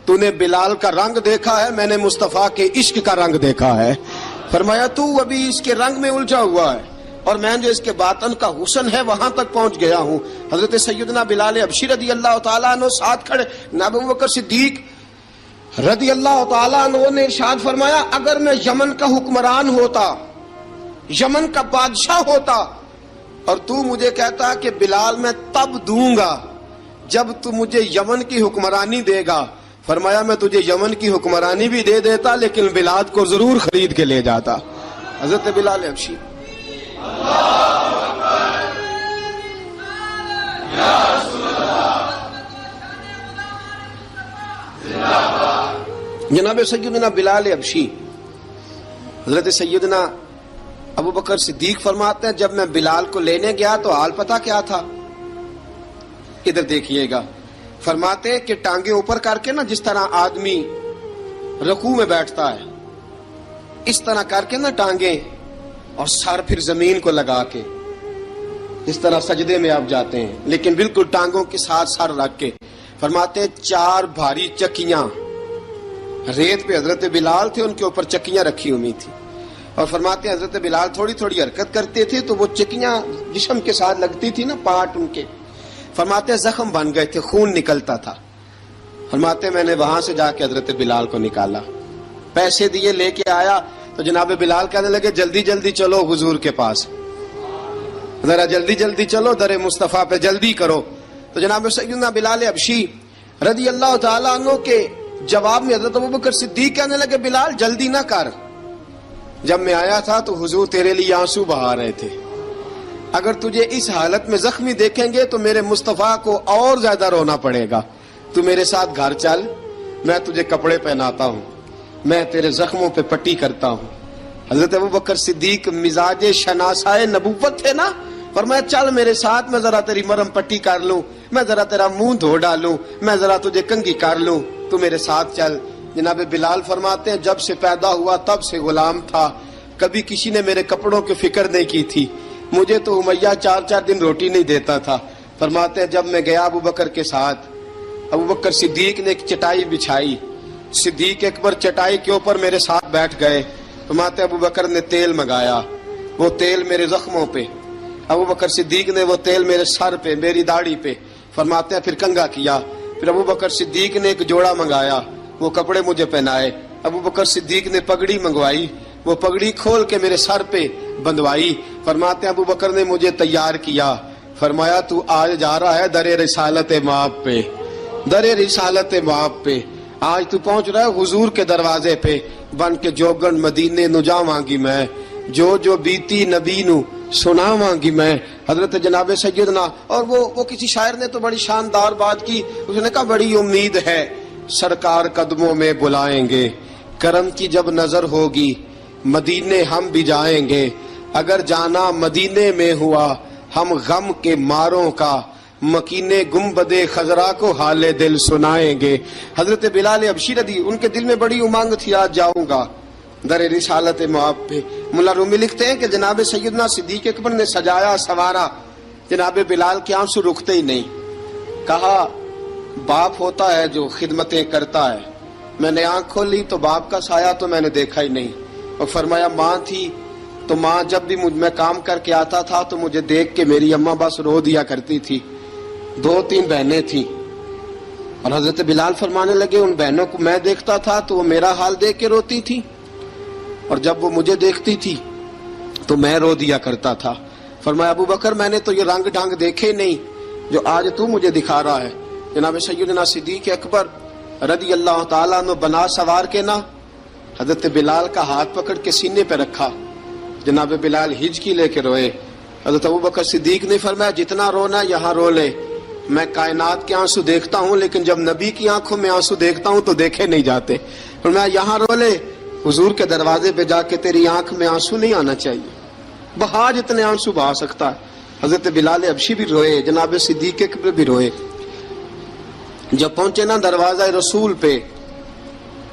تو نے بلال کا رنگ دیکھا ہے، میں نے مصطفیٰ کے عشق کا رنگ دیکھا ہے. فرمایا تو ابھی اس کے رنگ میں الجھا ہوا ہے اور میں جو اس کے باطن کا حسن ہے وہاں تک پہنچ گیا ہوں. حضرت سیدنا بلال حبشی رضی اللہ تعالیٰ عنہ ساتھ کھڑے. ابو بکر صدیق رضی اللہ تعالیٰ عنہ نے ارشاد فرمایا اگر میں یمن کا حکمران ہوتا، یمن کا بادشاہ ہوتا، اور تو مجھے کہتا کہ بلال میں تب دوں گا جب تو مجھے یمن کی حکمرانی دے گا، فرمایا میں تجھے یمن کی حکمرانی بھی دے دیتا لیکن بلال کو ضرور خرید کے لے جاتا. حضرت بلال حبشی. جناب سیدنا بلال حبشی. حضرت سیدنا ابو بکر صدیق فرماتے ہیں جب میں بلال کو لینے گیا تو حال پتہ کیا تھا؟ ادھر دیکھیے گا. فرماتے کہ ٹانگیں اوپر کر کے نا جس طرح آدمی رکوع میں بیٹھتا ہے اس طرح کر کے نا ٹانگیں، اور سر پھر زمین کو لگا کے جس طرح سجدے میں آپ جاتے ہیں، لیکن بالکل ٹانگوں کے ساتھ سر رکھ کے. فرماتے 4 بھاری چکیاں ریت پہ حضرت بلال تھے، ان کے اوپر چکیاں رکھی ہوئی تھی، اور فرماتے ہیں حضرت بلال تھوڑی تھوڑی حرکت کرتے تھے تو وہ چکیاں جسم کے ساتھ لگتی تھی نا، پارٹ ان کے، فرماتے ہیں زخم بن گئے تھے، خون نکلتا تھا۔ فرماتے ہیں میں نے وہاں سے جا کے حضرت بلال کو نکالا، پیسے دیے، لے کے آیا تو جناب بلال کہنے لگے جلدی جلدی چلو حضور کے پاس، ذرا جلدی جلدی چلو، در مصطفیٰ پہ جلدی کرو۔ تو جناب سیدنا بلال حبشی رضی اللہ تعالیٰ عنہ کے جواب میں حضرت ابوبکر صدیق کہنے لگے بلال جلدی نہ کر، جب میں آیا تھا تو حضور تیرے لیے آنسو بہا رہے تھے، اگر تجھے اس حالت میں زخمی دیکھیں گے تو میرے مصطفیٰ کو اور زیادہ رونا پڑے گا، تو میرے ساتھ گھر چل، میں تجھے کپڑے پہناتا ہوں، میں تیرے زخموں پہ پٹی کرتا ہوں۔ حضرت ابوبکر صدیق مزاج شناسائے نبوت تھے نا، فرمایا چل میرے ساتھ، میں ذرا تیری مرم پٹی کر لوں، میں ذرا تیرا منہ دھو ڈالوں، میں ذرا تجھے کنگھی کر لوں، تو میرے ساتھ چل۔ جناب بلال فرماتے ہیں جب سے پیدا ہوا تب سے غلام تھا، کبھی کسی نے میرے کپڑوں کی فکر نہیں کی تھی، مجھے تو امیہ 4 دن روٹی نہیں دیتا تھا۔ فرماتے ہیں جب میں گیا ابوبکر کے ساتھ، ابوبکر صدیق نے ایک چٹائی بچھائی، صدیق اکبر چٹائی کے اوپر میرے ساتھ بیٹھ گئے۔ فرماتے ابوبکر نے تیل منگایا، وہ تیل میرے زخموں پہ، ابوبکر صدیق نے وہ تیل میرے سر پہ، میری داڑھی پہ، فرماتے ہیں پھر کنگھا کیا، پھر ابوبکر صدیق نے ایک جوڑا منگایا، وہ کپڑے مجھے پہنائے، ابوبکر صدیق نے پگڑی منگوائی، وہ پگڑی کھول کے میرے سر پہ بندھوائی۔ فرماتے ہیں ابوبکر نے مجھے تیار کیا، فرمایا تو آج جا رہا ہے در رسالت مآب پہ، در رسالت مآب پہ، آج تو پہنچ رہا ہے حضور کے دروازے پہ، بن کے جوگن مدینے نو جاواں گی میں، جو بیتی نبی نو سناواں گی میں۔ حضرت جناب سیدنا، اور وہ کسی شاعر نے تو بڑی شاندار بات کی، اس نے کہا بڑی امید ہے سرکار قدموں میں بلائیں گے، کرم کی جب نظر ہوگی مدینے ہم بھی جائیں گے، اگر جانا مدینے میں ہوا ہم غم کے ماروں کا، مکینے گنبد خضرا کو حال دل سنائیں گے۔ حضرت بلال حبشی رضی ان کے دل میں بڑی امنگ تھی آج جاؤں گا در رسالت مآب پہ۔ ملا رومی لکھتے ہیں کہ جناب سیدنا صدیق اکبر نے سجایا سوارا، جناب بلال کے آنسو رکتے ہی نہیں، کہا باپ ہوتا ہے جو خدمتیں کرتا ہے، میں نے آنکھ کھولی تو باپ کا سایہ تو میں نے دیکھا ہی نہیں، اور فرمایا ماں تھی تو ماں جب بھی میں کام کر کے آتا تھا تو مجھے دیکھ کے میری اماں بس رو دیا کرتی تھی، 2-3 بہنیں تھیں، اور حضرت بلال فرمانے لگے ان بہنوں کو میں دیکھتا تھا تو وہ میرا حال دیکھ کے روتی تھی، اور جب وہ مجھے دیکھتی تھی تو میں رو دیا کرتا تھا۔ فرمایا ابوبکر میں نے تو یہ رنگ ڈھنگ دیکھے نہیں جو آج تو مجھے دکھا رہا ہے۔ جناب سیدنا صدیق اکبر رضی اللہ تعالیٰ عنہ بنا سوار کے نا حضرت بلال کا ہاتھ پکڑ کے سینے پہ رکھا، جناب بلال ہچکی لے کے روئے۔ حضرت ابوبکر صدیق نے فرمایا جتنا رونا یہاں رو لے، میں کائنات کے آنسو دیکھتا ہوں لیکن جب نبی کی آنکھوں میں آنسو دیکھتا ہوں تو دیکھے نہیں جاتے، فرمایا یہاں رو لے، حضور کے دروازے پہ جا کے تیری آنکھ میں آنسو نہیں آنا چاہیے، بہا جتنے آنسو بہا سکتا ہے۔ حضرت بلال حبشی بھی روئے، جناب صدیق اکبر بھی روئے۔ جب پہنچے نا دروازہ رسول پہ،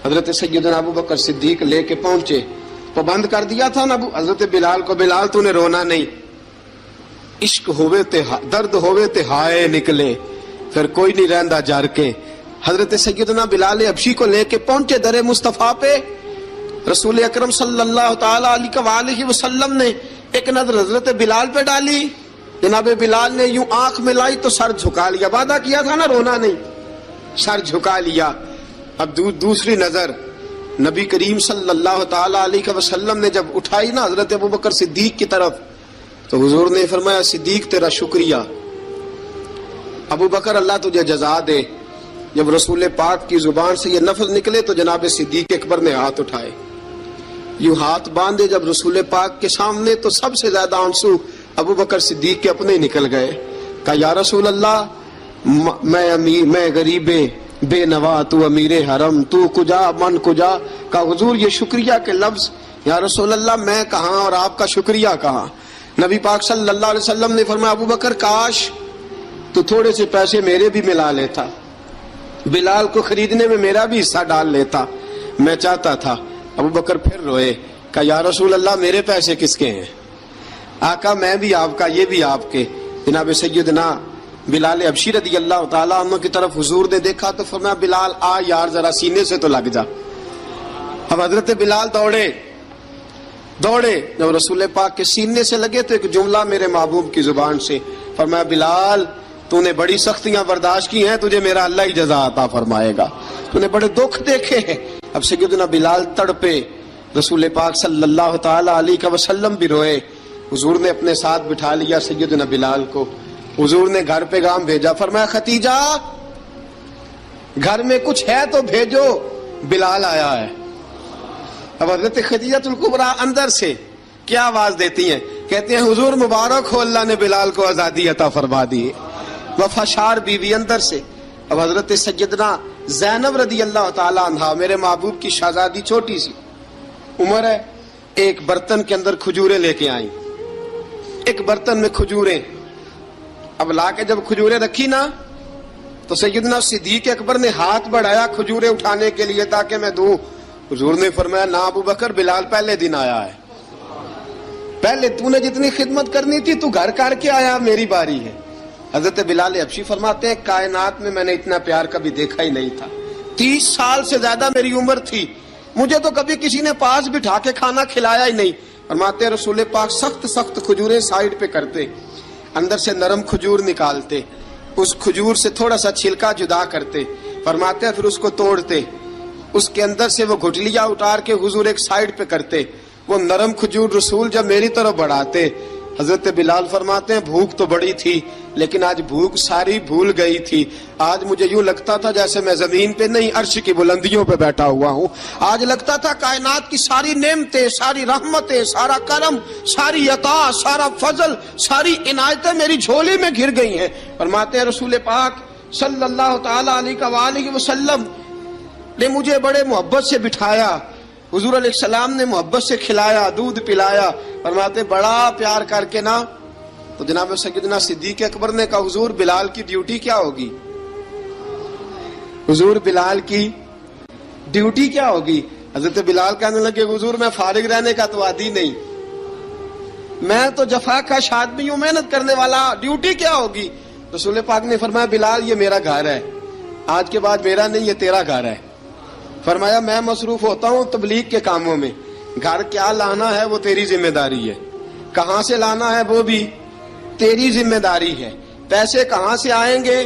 حضرت سیدنا ابوبکر صدیق لے کے پہنچے، پابند کر دیا تھا نا حضرت بلال کو، بلال تو نے رونا نہیں، عشق ہوئے تے درد ہوئے تے ہائے نکلے، پھر کوئی نہیں رہندا جر کے۔ حضرت سیدنا بلال حبشی کو لے کے پہنچے در مصطفیٰ پہ، رسول اکرم صلی اللہ تعالی علیہ وسلم نے ایک نظر حضرت بلال پہ ڈالی، جناب بلال نے یوں آنکھ ملائی تو سر جھکا لیا، وعدہ کیا تھا نا رونا نہیں، سر جھکا لیا۔ اب دوسری نظر نبی کریم صلی اللہ تعالی علیہ وسلم نے جب اٹھائی نا حضرت ابوبکر صدیق کی طرف تو حضور نے فرمایا صدیق تیرا شکریہ، ابوبکر اللہ تجھے جزا دے۔ جب رسول پاک کی زبان سے یہ لفظ نکلے تو جناب صدیق اکبر نے ہاتھ اٹھائے، یوں ہاتھ باندھے جب رسول پاک کے سامنے تو سب سے زیادہ آنسو ابوبکر صدیق کے اپنے نکل گئے۔ کہا یا رسول اللہ میں غریب بے نوا، تو امیر حرم، تو کجا من کجا۔ کہا حضور یہ شکریہ کے لفظ، یا رسول اللہ میں کہاں اور آپ کا شکریہ کہاں۔ نبی پاک صلی اللہ علیہ وسلم نے فرمایا ابوبکر کاش تو تھوڑے سے پیسے میرے بھی ملا لیتا، بلال کو خریدنے میں میرا بھی حصہ ڈال لیتا، میں چاہتا تھا۔ ابوبکر پھر روئے، کہا یا رسول اللہ میرے پیسے کس کے ہیں؟ آقا میں بھی آپ کا، یہ بھی آپ کے۔ جناب سیدنا بلال حبشی رضی اللہ تعالیٰ عنہ کی طرف حضور نے دیکھا تو فرمایا بلال آ یار ذرا سینے سے تو لگ جا. اب حضرت بلال دوڑے جب رسول پاک کے سینے سے لگے تو ایک جملہ میرے محبوب کی زبان سے فرمایا بلال تو نے بڑی سختیاں برداشت کی ہیں, تجھے میرا اللہ ہی جزا عطا فرمائے گا, تو نے بڑے دکھ دیکھے ہیں. اب سیدنا بلال تڑپے, رسول پاک صلی اللہ تعالی علیہ وسلم بھی روئے. حضور نے اپنے ساتھ بٹھا لیا سیدنا بلال کو. حضور نے گھر پیغام بھیجا, فرمایا ختیجہ گھر میں کچھ ہے تو بھیجو, بلال آیا ہے. اب حضرت خدیجہ الکبریٰ اندر سے کیا آواز دیتی ہیں, کہتے ہیں حضور مبارک ہو, اللہ نے بلال کو آزادی عطا فرما دی. وفاشار بیوی اندر سے. اب حضرت سیدنا زینب رضی اللہ تعالی عنہا میرے محبوب کی شہزادی, چھوٹی سی عمر ہے, ایک برتن کے اندر کھجوریں لے کے آئیں, ایک برتن میں کھجوریں. اب لا کے جب کھجوریں رکھی نا تو سیدنا صدیق اکبر نے ہاتھ بڑھایا کھجوریں اٹھانے کے لیے تاکہ میں دوں. حضور نے فرمایا نا ابو بکر, بلال پہلے دن آیا ہے, پہلے تو نے جتنی خدمت کرنی تھی تو گھر کر کے آیا, میری باری ہے. حضرت بلال حبشی فرماتے ہیں کائنات میں نے اتنا پیار کبھی دیکھا ہی نہیں تھا. 30 سال سے زیادہ میری عمر تھی, مجھے تو کبھی کسی نے پاس بٹھا کے کھانا کھلایا ہی نہیں. فرماتے ہیں رسول پاک سخت کھجوریں سائیڈ پہ کرتے, اندر سے نرم کھجور نکالتے, اس کھجور سے تھوڑا سا چھلکا جدا کرتے. فرماتے ہیں پھر اس کو توڑتے, اس کے اندر سے وہ گھٹلیاں اتار کے حضور ایک سائیڈ پہ کرتے. وہ نرم کھجور رسول جب میری طرف بڑھاتے, حضرت بلال فرماتے ہیں بھوک تو بڑی تھی لیکن آج بھوک ساری بھول گئی تھی. آج مجھے یوں لگتا تھا جیسے میں زمین پہ نہیں عرش کی بلندیوں پہ بیٹھا ہوا ہوں. آج لگتا تھا کائنات کی ساری نعمتیں, ساری رحمتیں, سارا کرم, ساری عطا, سارا فضل, ساری عنایتیں میری جھولی میں گر گئی ہیں. فرماتے ہیں رسول پاک صلی اللہ تعالی علیہ وسلم نے مجھے بڑے محبت سے بٹھایا, حضور علیہ السلام نے محبت سے کھلایا, دودھ پلایا. فرماتے بڑا پیار کر کے نا تو جناب سیدنا صدیق اکبر نے کہا حضور بلال کی ڈیوٹی کیا ہوگی, حضور بلال کی ڈیوٹی کیا ہوگی. حضرت بلال کہنے لگے حضور میں فارغ رہنے کا تو عادی نہیں, میں تو جفا کا آدمی ہوں, محنت کرنے والا, ڈیوٹی کیا ہوگی. رسول پاک نے فرمایا بلال یہ میرا گھر ہے, آج کے بعد میرا نہیں یہ تیرا گھر ہے. فرمایا میں مصروف ہوتا ہوں تبلیغ کے کاموں میں, گھر کیا لانا ہے وہ تیری ذمہ داری ہے, کہاں سے لانا ہے وہ بھی تیری ذمہ داری ہے, پیسے کہاں سے آئیں گے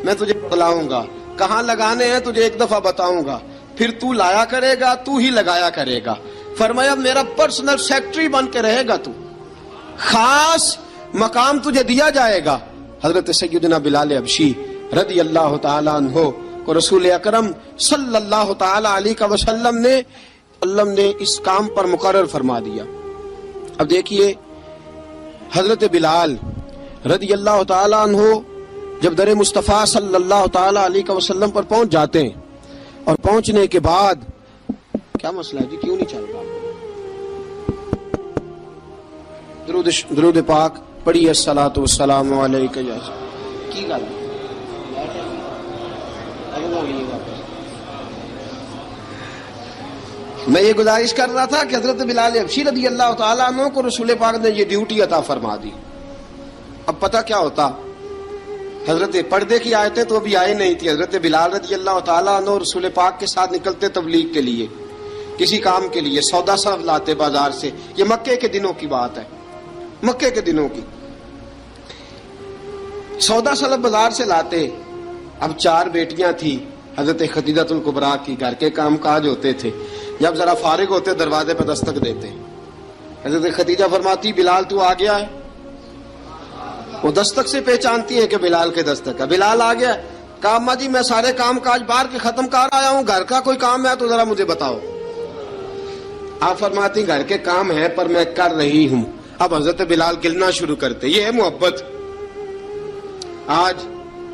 میں تجھے بتلاؤں گا, کہاں لگانے ہیں تجھے ایک دفعہ بتاؤں گا, پھر تو لایا کرے گا, تو ہی لگایا کرے گا. فرمایا میرا پرسنل سیکٹری بن کے رہے گا, تو خاص مقام تجھے دیا جائے گا. حضرت سیدنا بلال حبشی رضی اللہ تعالی عنہ کو رسول اکرم صلی اللہ تعالی علیہ وسلم نے اس کام پر مقرر فرما دیا. اب دیکھیے حضرت بلال رضی اللہ تعالی عنہ جب در مصطفیٰ صلی اللہ تعالی علیہ وسلم پر پہنچ جاتے ہیں, اور پہنچنے کے بعد کیا مسئلہ ہے جی, کیوں نہیں چل رہا؟ درود پاک پڑھیے الصلاۃ والسلام علیک. کی گل میں یہ گزارش کر رہا تھا کہ حضرت بلال حبشی رضی اللہ تعالیٰ عنہ کو رسول پاک نے یہ ڈیوٹی عطا فرما دی. اب پتہ کیا ہوتا, حضرت پردے کی آیتیں تو ابھی آئی نہیں تھی. حضرت بلال رضی اللہ تعالیٰ عنہ رسول پاک کے ساتھ نکلتے تبلیغ کے لیے, کسی کام کے لیے, سودا سب لاتے بازار سے. یہ مکے کے دنوں کی بات ہے, مکے کے دنوں کی. سودا سلب بازار سے لاتے. اب 4 بیٹیاں تھیں حضرت خدیجہ الکبریٰ کی, گھر کے کام کاج ہوتے تھے. جب ذرا فارغ ہوتے دروازے پہ دستک دیتے. حضرت خدیجہ فرماتی بلال تو آ گیا ہے. وہ دستک سے پہچانتی ہیں کہ بلال کے دستک ہے. بلال آ گیا. کہا اماں جی میں سارے کام کاج باہر کے ختم کر آیا ہوں, گھر کا کوئی کام ہے تو ذرا مجھے بتاؤ. آپ فرماتی گھر کے کام ہے پر میں کر رہی ہوں. اب حضرت بلال گلنا شروع کرتے. یہ ہے محبت. آج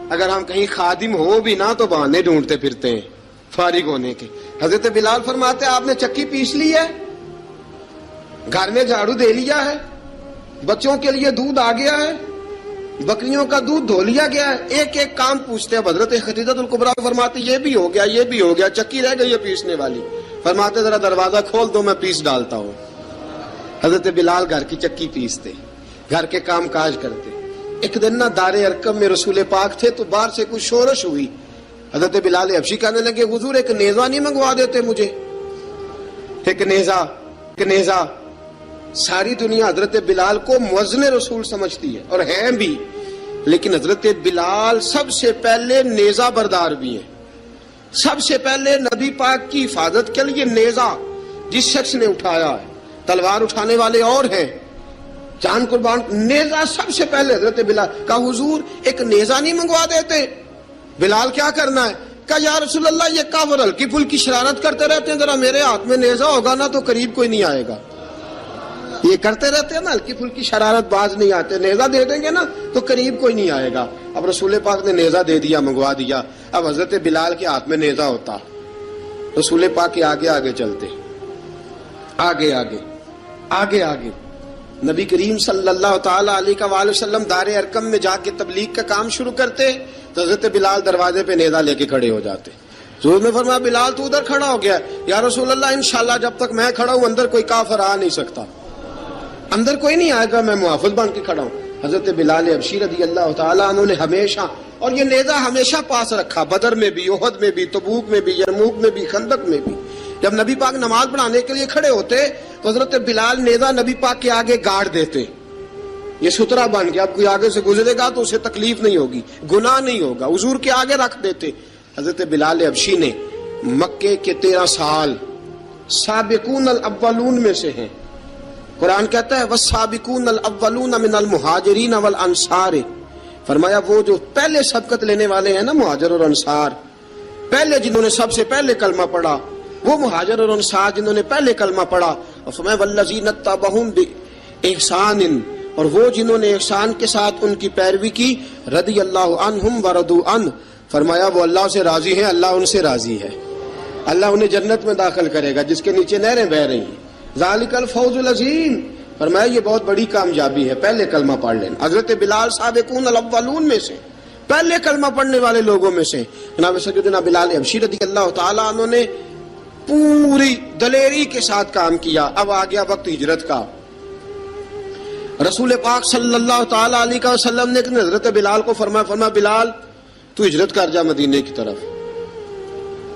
اگر ہم کہیں خادم ہو بھی نہ تو بہانے ڈھونڈتے پھرتے ہیں فارغ ہونے کے. حضرت بلال فرماتے آپ نے چکی پیس لی ہے, گھر میں جھاڑو دے لیا ہے, بچوں کے لیے دودھ آ گیا ہے, بکریوں کا دودھ دھو لیا گیا ہے, ایک ایک کام پوچھتے. اب حضرت خدیجہ الکبریٰ فرماتے یہ بھی ہو گیا, یہ بھی ہو گیا, چکی رہ گئی ہے پیسنے والی. فرماتے ذرا دروازہ کھول دو میں پیس ڈالتا ہوں. حضرت بلال گھر کی چکی پیستے, گھر کے کام کاج کرتے. ایک دن نا دار ارقم میں رسول پاک تھے تو باہر سے کچھ شورش ہوئی. حضرت بلال حبشی کہنے لگے حضور ایک نیزہ نہیں منگوا دیتے مجھے؟ ایک نیزہ. ساری دنیا حضرت بلال کو مؤذن رسول سمجھتی ہے اور ہیں بھی، لیکن حضرت بلال سب سے پہلے نیزہ بردار بھی ہیں. سب سے پہلے نبی پاک کی حفاظت کے لیے نیزہ جس شخص نے اٹھایا ہے، تلوار اٹھانے والے اور ہیں، جان قربان، نیزہ سب سے پہلے حضرت بلال. کہا حضور ایک نیزہ نہیں منگوا دیتے؟ بلال کیا کرنا ہے؟ کہا یا رسول اللہ یہ کافر ہلکی پھلکی شرارت کرتے رہتے ہیں، ذرا میرے ہاتھ میں نیزہ ہوگا نا تو قریب کوئی نہیں آئے گا. یہ کرتے رہتے ہیں نا ہلکی پھلکی شرارت، باز نہیں آتے، نیزہ دے دیں گے نا تو قریب کوئی نہیں آئے گا. اب رسول پاک نے نیزہ دے دیا، منگوا دیا. اب حضرت بلال کے ہاتھ میں نیزہ ہوتا، رسول پاک کے آگے آگے چلتے، آگے نبی کریم صلی اللہ تعالی علیہ وآلہ وسلم دار ارقم میں جا کے تبلیغ کا کام شروع کرتے تو حضرت بلال دروازے پہ نیزہ لے کے کھڑے ہو جاتے. حضور نے فرمایا بلال تو ادھر کھڑا ہو گیا. یا رسول اللہ انشاءاللہ جب تک میں کھڑا ہوں اندر کوئی کافر آ نہیں سکتا، اندر کوئی نہیں آئے گا، میں محافظ بن کے کھڑا ہوں. حضرت بلال حبشی رضی اللہ تعالیٰ عنہ نے ہمیشہ، اور یہ نیزہ ہمیشہ پاس رکھا، بدر میں بھی، احد میں بھی، تبوک میں بھی، یرموک میں بھی، خندق میں بھی. جب نبی پاک نماز پڑھانے کے لیے کھڑے ہوتے تو حضرت بلال نیزہ نبی پاک کے آگے گاڑ دیتے. یہ سترا بن گیا، اب کوئی آگے سے گزرے گا تو اسے تکلیف نہیں ہوگی، گناہ نہیں ہوگا، حضور کے آگے رکھ دیتے. حضرت بلال حبشی نے مکے کے 13 سال سابقون الاولون میں سے ہیں. قرآن کہتا ہے والسابقون الاولون من المہاجرین والانصار. فرمایا وہ جو پہلے سبقت لینے والے ہیں نا مہاجر اور انصار، پہلے جنہوں نے سب سے پہلے کلمہ پڑھا، وہ مہاجر اور انصار جنہوں نے پہلے کلمہ پڑھا. اور فرمایا والذین اتبعوہم بإحسان، اور وہ جنہوں نے احسان کے ساتھ ان کی پیروی کی، رضی اللہ عنہم ورضوا عنہ. فرمایا وہ اللہ سے راضی ہیں، اللہ ان سے راضی ہے، اللہ انہیں جنت میں داخل کرے گا جس کے نیچے نہریں بہہ رہی ہیں. ذالک الفوز العظیم. فرمایا یہ بہت بڑی کامیابی ہے پہلے کلمہ پڑھ لینا. حضرت بلال سابقون الاولون میں سے، پہلے کلمہ پڑھنے والے لوگوں میں سے. جناب سیدنا بلال حبشی رضی اللہ تعالیٰ عنہ نے پوری دلیری کے ساتھ کام کیا. اب آ گیا وقت ہجرت کا. رسول پاک صلی اللہ تعالی علیہ وسلم نے حضرت بلال کو فرمایا بلال تو ہجرت کر جا مدینے کی طرف،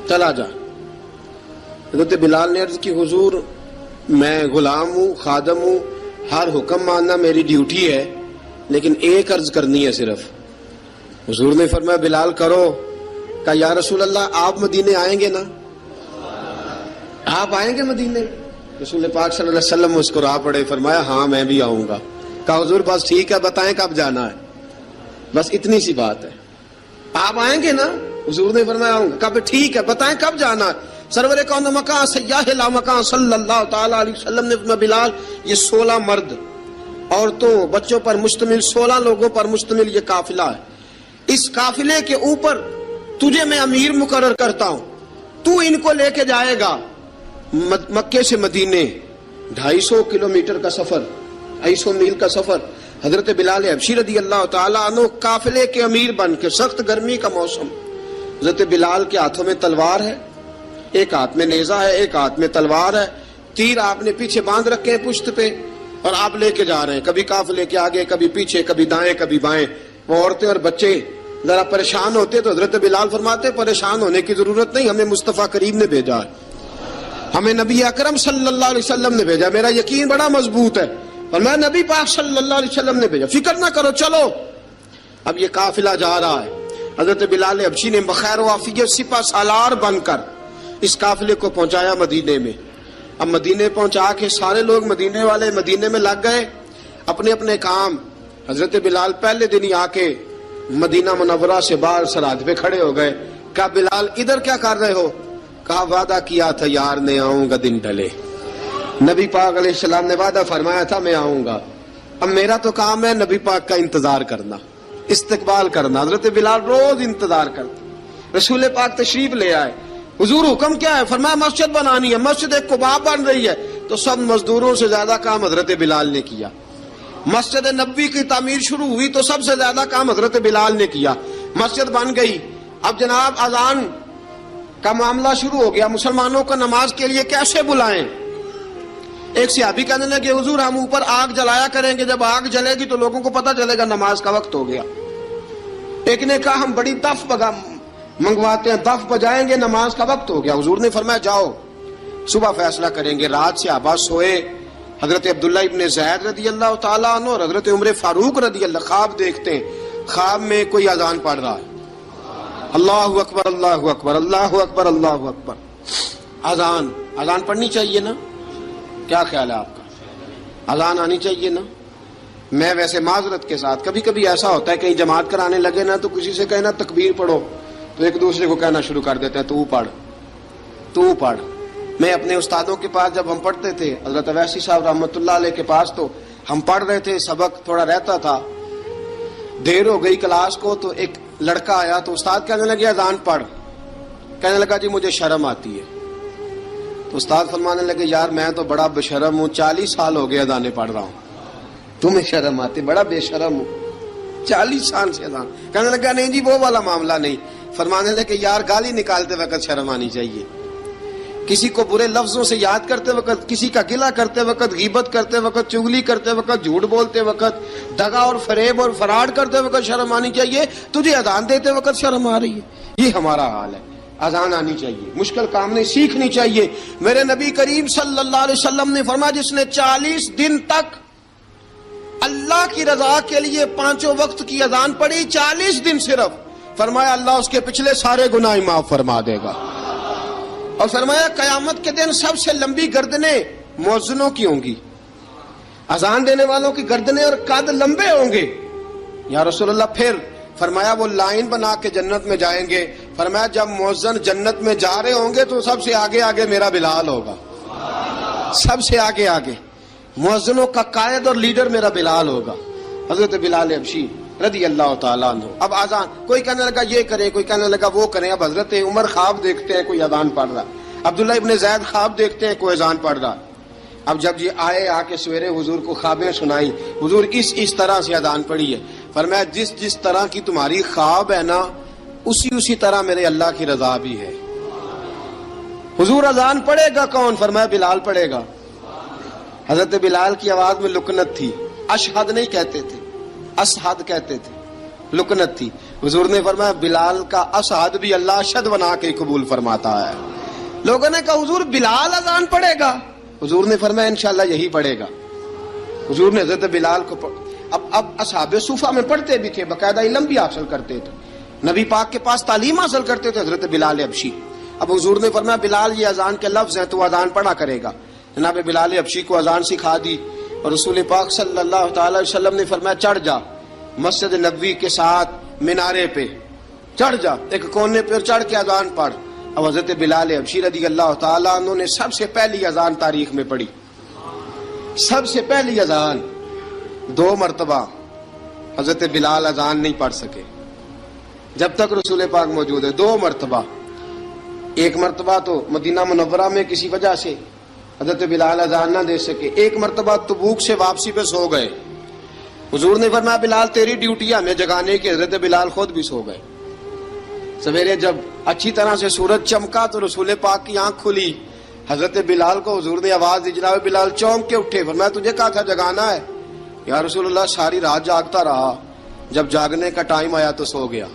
چلا جا. حضرت بلال نے عرض کی حضور میں غلام ہوں، خادم ہوں، ہر حکم ماننا میری ڈیوٹی ہے، لیکن ایک عرض کرنی ہے صرف. حضور نے فرمایا بلال کرو. کہا یا رسول اللہ آپ مدینے آئیں گے نا؟ آپ آئیں گے مدینے؟ رسول پاک صلی اللہ علیہ وسلم مسکرا پڑے، فرمایا ہاں میں بھی آؤں گا. کہا حضور بس ٹھیک ہے، بتائیں کب جانا ہے، بس اتنی سی بات ہے. آپ آئیں گے نا؟ حضور نے فرمایا آؤں گا. کہا ٹھیک ہے، بتائیں کب جانا ہے. سرور کون مکان سیاح لا مکان صلی اللہ تعالی علیہ وسلم نے فرمایا بلال یہ 16 مرد عورتوں بچوں پر مشتمل 16 لوگوں پر مشتمل یہ قافلہ ہے. اس قافلے کے اوپر تجھے میں امیر مقرر کرتا ہوں، تو ان کو لے کے جائے گا مکے سے مدینے. 250 کلومیٹر کا سفر، 250 میل کا سفر. حضرت بلال حبشی رضی اللہ تعالیٰ عنہ قافلے کے امیر بن کے، سخت گرمی کا موسم، حضرت بلال کے ہاتھوں میں تلوار ہے، ایک ہاتھ میں نیزہ ہے، ایک ہاتھ میں تلوار ہے. تیر آپ نے پیچھے باندھ رکھے ہیں پشت پہ، اور آپ لے کے جا رہے ہیں، کبھی قافلے کے آگے، کبھی پیچھے، کبھی دائیں کبھی بائیں. وہ عورتیں اور بچے ذرا پریشان ہوتے تو حضرت بلال فرماتے پریشان ہونے کی ضرورت نہیں، ہمیں مصطفیٰ کریم نے بھیجا ہے، ہمیں نبی اکرم صلی اللہ علیہ وسلم نے بھیجا، میرا یقین بڑا مضبوط ہے، اور میں نبی پاک صلی اللہ علیہ وسلم نے بھیجا، فکر نہ کرو چلو. اب یہ قافلہ جا رہا ہے. حضرت بلال حبشی نے بخیر و عافیت سپہ سالار بن کر اس قافلے کو پہنچایا مدینے میں. اب مدینے پہنچا کے سارے لوگ مدینے والے مدینے میں لگ گئے اپنے اپنے کام. حضرت بلال پہلے دن ہی آ کے مدینہ منورہ سے باہر سرحد پہ کھڑے ہو گئے. کہا بلال ادھر کیا کر رہے ہو؟ کہا وعدہ کیا تھا یار نے آؤں گا دن ڈھلے. نبی پاک علیہ السلام نے وعدہ فرمایا تھا میں آؤں گا. اب میرا تو کام ہے نبی پاک کا انتظار کرنا، استقبال کرنا. حضرت بلال روز انتظار کرتے. رسول پاک تشریف لے آئے. حضور حکم کیا ہے؟ فرمایا مسجد بنانی ہے. مسجد قباء بن رہی ہے. تو سب مزدوروں سے زیادہ کام حضرت بلال نے کیا. مسجد نبوی کی تعمیر شروع ہوئی تو سب سے زیادہ کام حضرت بلال نے کیا. مسجد بن گئی. اب جناب اذان کا معاملہ شروع ہو گیا. مسلمانوں کو نماز کے لیے کیسے بلائیں؟ ایک صحابی کہنے لگے حضور ہم اوپر آگ جلایا کریں گے، جب آگ جلے گی تو لوگوں کو پتہ چلے گا نماز کا وقت ہو گیا۔ ایک نے کہا ہم بڑی دف منگواتے ہیں، دف بجائیں گے، نماز کا وقت ہو گیا۔ حضور نے فرمایا جاؤ صبح فیصلہ کریں گے۔ رات صحابہ سوئے، حضرت عبداللہ ابن زید رضی اللہ تعالیٰ عنہ اور حضرت عمر فاروق رضی اللہ خواب دیکھتے ہیں، خواب میں کوئی اذان پڑھ رہا ہے، اللہ اکبر اللہ اکبر اللہ اکبر اللہ اکبر۔ اذان پڑھنی چاہیے نا؟ کیا خیال ہے آپ کا؟ اذان آنی چاہیے نا؟ میں ویسے معذرت کے ساتھ کبھی کبھی ایسا ہوتا ہے کہیں جماعت کرانے لگے نا تو کسی سے کہنا تکبیر پڑھو تو ایک دوسرے کو کہنا شروع کر دیتے ہیں تو پڑھ۔ میں اپنے استادوں کے پاس جب ہم پڑھتے تھے، حضرت اویسی صاحب رحمۃ اللہ علیہ کے پاس، تو ہم پڑھ رہے تھے، سبق تھوڑا رہتا تھا، دیر ہو گئی کلاس کو تو ایک لڑکا آیا تو استاد کہنے لگے اذان پڑھ، کہنے لگا جی مجھے شرم آتی ہے۔ تو استاد فرمانے لگے یار میں تو بڑا بے شرم ہوں، 40 سال ہو گئے اذانیں پڑھ رہا ہوں، تمہیں شرم آتی؟ بڑا بے شرم ہوں، 40 سال سے اذان۔ کہنے لگا نہیں جی وہ والا معاملہ نہیں۔ فرمانے لگے یار گالی نکالتے وقت شرم آنی چاہیے، کسی کو برے لفظوں سے یاد کرتے وقت، کسی کا گلہ کرتے وقت، غیبت کرتے وقت، چغلی کرتے وقت، جھوٹ بولتے وقت، دغا اور فریب اور فراڈ کرتے وقت شرم آنی چاہیے، تجھے اذان دیتے وقت شرم آ رہی ہے۔ یہ ہمارا حال ہے، اذان آنی چاہیے، مشکل کام نہیں، سیکھنی چاہیے۔ میرے نبی کریم صلی اللہ علیہ وسلم نے فرمایا جس نے 40 دن تک اللہ کی رضا کے لیے 5 وقت کی اذان پڑھی، 40 دن صرف، فرمایا اللہ اس کے پچھلے سارے گناہ معاف فرما دے گا۔ اور فرمایا قیامت کے دن سب سے لمبی گردنیں مؤذنوں کی ہوں گی، اذان دینے والوں کی گردنیں اور قد لمبے ہوں گے۔ یا رسول اللہ پھر فرمایا وہ لائن بنا کے جنت میں جائیں گے۔ فرمایا جب مؤذن جنت میں جا رہے ہوں گے تو سب سے آگے آگے میرا بلال ہوگا، سب سے آگے آگے مؤذنوں کا قائد اور لیڈر میرا بلال ہوگا، حضرت بلال حبشی رضی اللہ تعالیٰ عنہ۔ اب اذان کوئی کہنے لگا یہ کریں، کوئی کہنے لگا وہ کریں۔ اب حضرت عمر خواب دیکھتے ہیں کوئی اذان پڑھ رہا، عبداللہ ابن زید خواب دیکھتے ہیں کوئی اذان پڑھ رہا۔ اب جب یہ آئے آ کے سویرے حضور کو خوابیں سنائی، حضور اس طرح سے اذان پڑھی ہے۔ فرمایا جس طرح کی تمہاری خواب ہے نا اسی طرح میرے اللہ کی رضا بھی ہے۔ حضور اذان پڑھے گا کون؟ فرمایا بلال پڑھے گا۔ حضرت بلال کی آواز میں لکنت تھی، اشہد نہیں کہتے تھے، اشہد کہتے تھے، لکنت تھی۔ حضور نے فرمایا بلال کا اشہد بھی اللہ اشہد بنا کے قبول فرماتا ہے۔ لوگوں نے کہا حضور بلال اذان پڑھے گا؟ حضور نے فرمایا انشاءاللہ یہی پڑھے گا۔ حضور نے حضرت بلال کو اب اصحاب صوفہ میں پڑھتے بھی تھے، باقاعدہ علم بھی حاصل کرتے تھے، نبی پاک کے پاس تعلیم حاصل کرتے تھے حضرت بلال حبشی۔ اب حضور نے فرمایا بلال یہ اذان کے لفظ ہیں تو اذان پڑھا کرے گا۔ جناب بلال حبشی کو اذان سکھا دی اور رسول پاک صلی اللہ تعالی وسلم نے فرمایا چڑھ جا مسجد نبوی کے ساتھ مینارے پہ، چڑھ جا ایک کونے پہ اور چڑھ کے اذان پڑھ۔ اب حضرت بلال حبشی رضی اللہ تعالیٰ عنہ نے سب سے پہلی اذان تاریخ میں پڑھی، سب سے پہلی اذان 2 مرتبہ حضرت بلال اذان نہیں پڑھ سکے جب تک رسول پاک موجود ہے، 2 مرتبہ۔ ایک مرتبہ تو مدینہ منورہ میں کسی وجہ سے حضرت بلال اذان نہ دے سکے، ایک مرتبہ تبوک سے واپسی پہ سو گئے۔ حضور نے فرمایا بلال تیری ڈیوٹی ہے ہمیں جگانے کی، حضرت بلال خود بھی سو گئے۔ سویرے جب اچھی طرح سے سورج چمکا تو رسول پاک کی آنکھ کھلی، حضرت بلال کو حضور نے آواز دی، جناب بلال چونک کے اٹھے، فرمایا تجھے کہا تھا جگانا ہے؟ یا رسول اللہ ساری رات جاگتا رہا، جب جاگنے کا ٹائم آیا تو سو گیا۔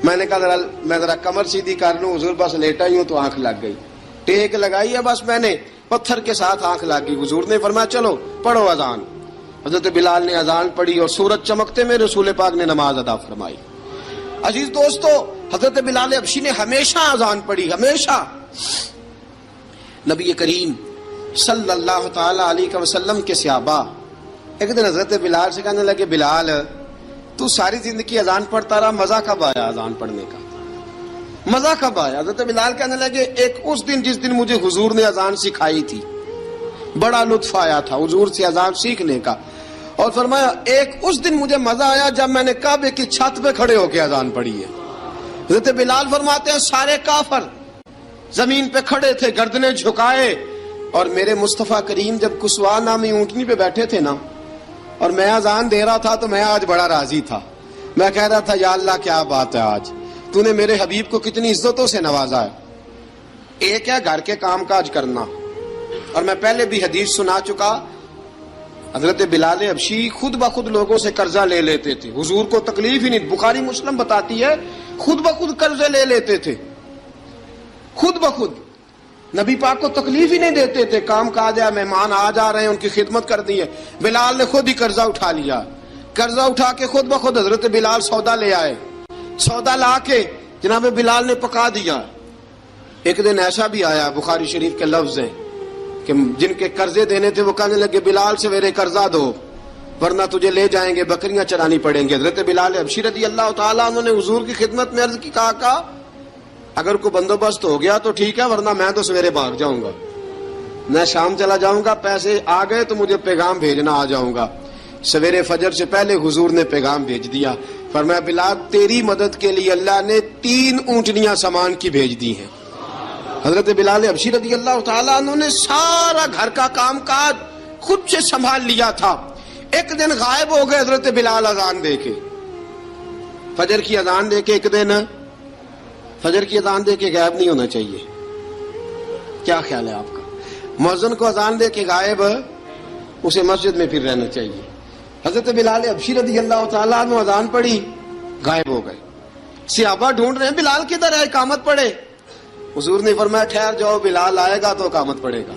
میں نے کہا میں ذرا کمر سیدھی کر لوں، حضور بس لیٹا ہی ہوں تو آنکھ لگ گئی، ٹیک لگائی ہے بس میں نے، پتھر کے ساتھ آنکھ لگ گئی۔ حضور نے فرمایا چلو پڑھو اذان۔ حضرت بلال نے اذان پڑھی اور سورج چمکتے میں رسول پاک نے نماز ادا فرمائی۔ عزیز دوستو حضرت بلال حبشی نے ہمیشہ اذان پڑھی، ہمیشہ۔ نبی کریم صلی اللہ تعالی علیہ وسلم کے صحابہ ایک دن حضرت بلال سے کہنے لگے بلال تو ساری زندگی اذان پڑھتا رہا، مزہ کب آیا اذان پڑھنے کا؟ مزہ کب آیا؟ حضرت بلال کہنے لگے ایک اس دن جس دن مجھے حضور نے اذان سکھائی تھی، بڑا لطف آیا تھا حضور سے اذان سیکھنے کا، اور فرمایا ایک اس دن مجھے مزہ آیا جب میں نے کعبے کی چھت پہ کھڑے ہو کے اذان پڑھی ہے۔ حضرت بلال فرماتے ہیں سارے کافر زمین پہ کھڑے تھے گردنیں جھکائے، اور میرے مصطفیٰ کریم جب کسوا نامی اونٹنی پہ بیٹھے تھے نا اور میں اذان دے رہا تھا تو میں آج بڑا راضی تھا، میں کہہ رہا تھا یا اللہ کیا بات ہے، آج تو نے میرے حبیب کو کتنی عزتوں سے نوازا ہے۔ ایک ہے گھر کے کام کاج کرنا، اور میں پہلے بھی حدیث سنا چکا، حضرت بلال حبشی خود بخود لوگوں سے قرضہ لے لیتے تھے، حضور کو تکلیف ہی نہیں، بخاری مسلم بتاتی ہے خود بخود قرضے لے لیتے تھے، خود بخود نبی پاک کو تکلیف ہی نہیں دیتے تھے، کام کاج ہے، مہمان آ جا رہے ہیں ان کی خدمت کر دی ہے، بلال نے خود ہی قرضہ اٹھا لیا، قرضہ اٹھا کے خود بخود حضرت بلال سودا لے آئے، سودا لا کے جناب بلال نے پکا دیا۔ ایک دن ایسا بھی آیا، بخاری شریف کے لفظ ہیں کہ جن کے قرضے دینے تھے وہ کہنے لگے بلال سویرے قرضہ دو ورنہ تجھے لے جائیں گے، بکریاں چرانی پڑیں گے۔ حضرت بلال حبشی رضی اللہ تعالیٰ انہوں نے حضور کی خدمت میں عرض کی، کہا اگر کوئی بندوبست ہو گیا تو ٹھیک ہے ورنہ میں تو سویرے بھاگ جاؤں گا، میں شام چلا جاؤں گا، پیسے آ گئے تو مجھے پیغام بھیجنا، آ جاؤں گا۔ سویرے فجر سے پہلے حضور نے پیغام بھیج دیا، فرمایا بلال تیری مدد کے لیے اللہ نے 3 اونٹنیاں سامان کی بھیج دی ہیں۔ حضرت بلال حبشی رضی اللہ تعالیٰ انہوں نے سارا گھر کا کام کاج خود سے سنبھال لیا تھا۔ ایک دن غائب ہو گئے حضرت بلال اذان دے کے، فجر کی اذان دے کے، ایک دن فجر کی اذان دے کے غائب نہیں ہونا چاہیے، کیا خیال ہے آپ کا؟ مؤذن کو اذان دے کے غائب اسے مسجد میں پھر رہنا چاہیے۔ حضرت بلال حبشی رضی اللہ تعالیٰ عنہ اذان پڑھی، غائب ہو گئے، صحابہ ڈھونڈ رہے ہیں بلال کدھر ہے، اقامت پڑھے۔ حضور نے فرمایا ٹھہر جاؤ، بلال آئے گا تو اقامت پڑھے گا،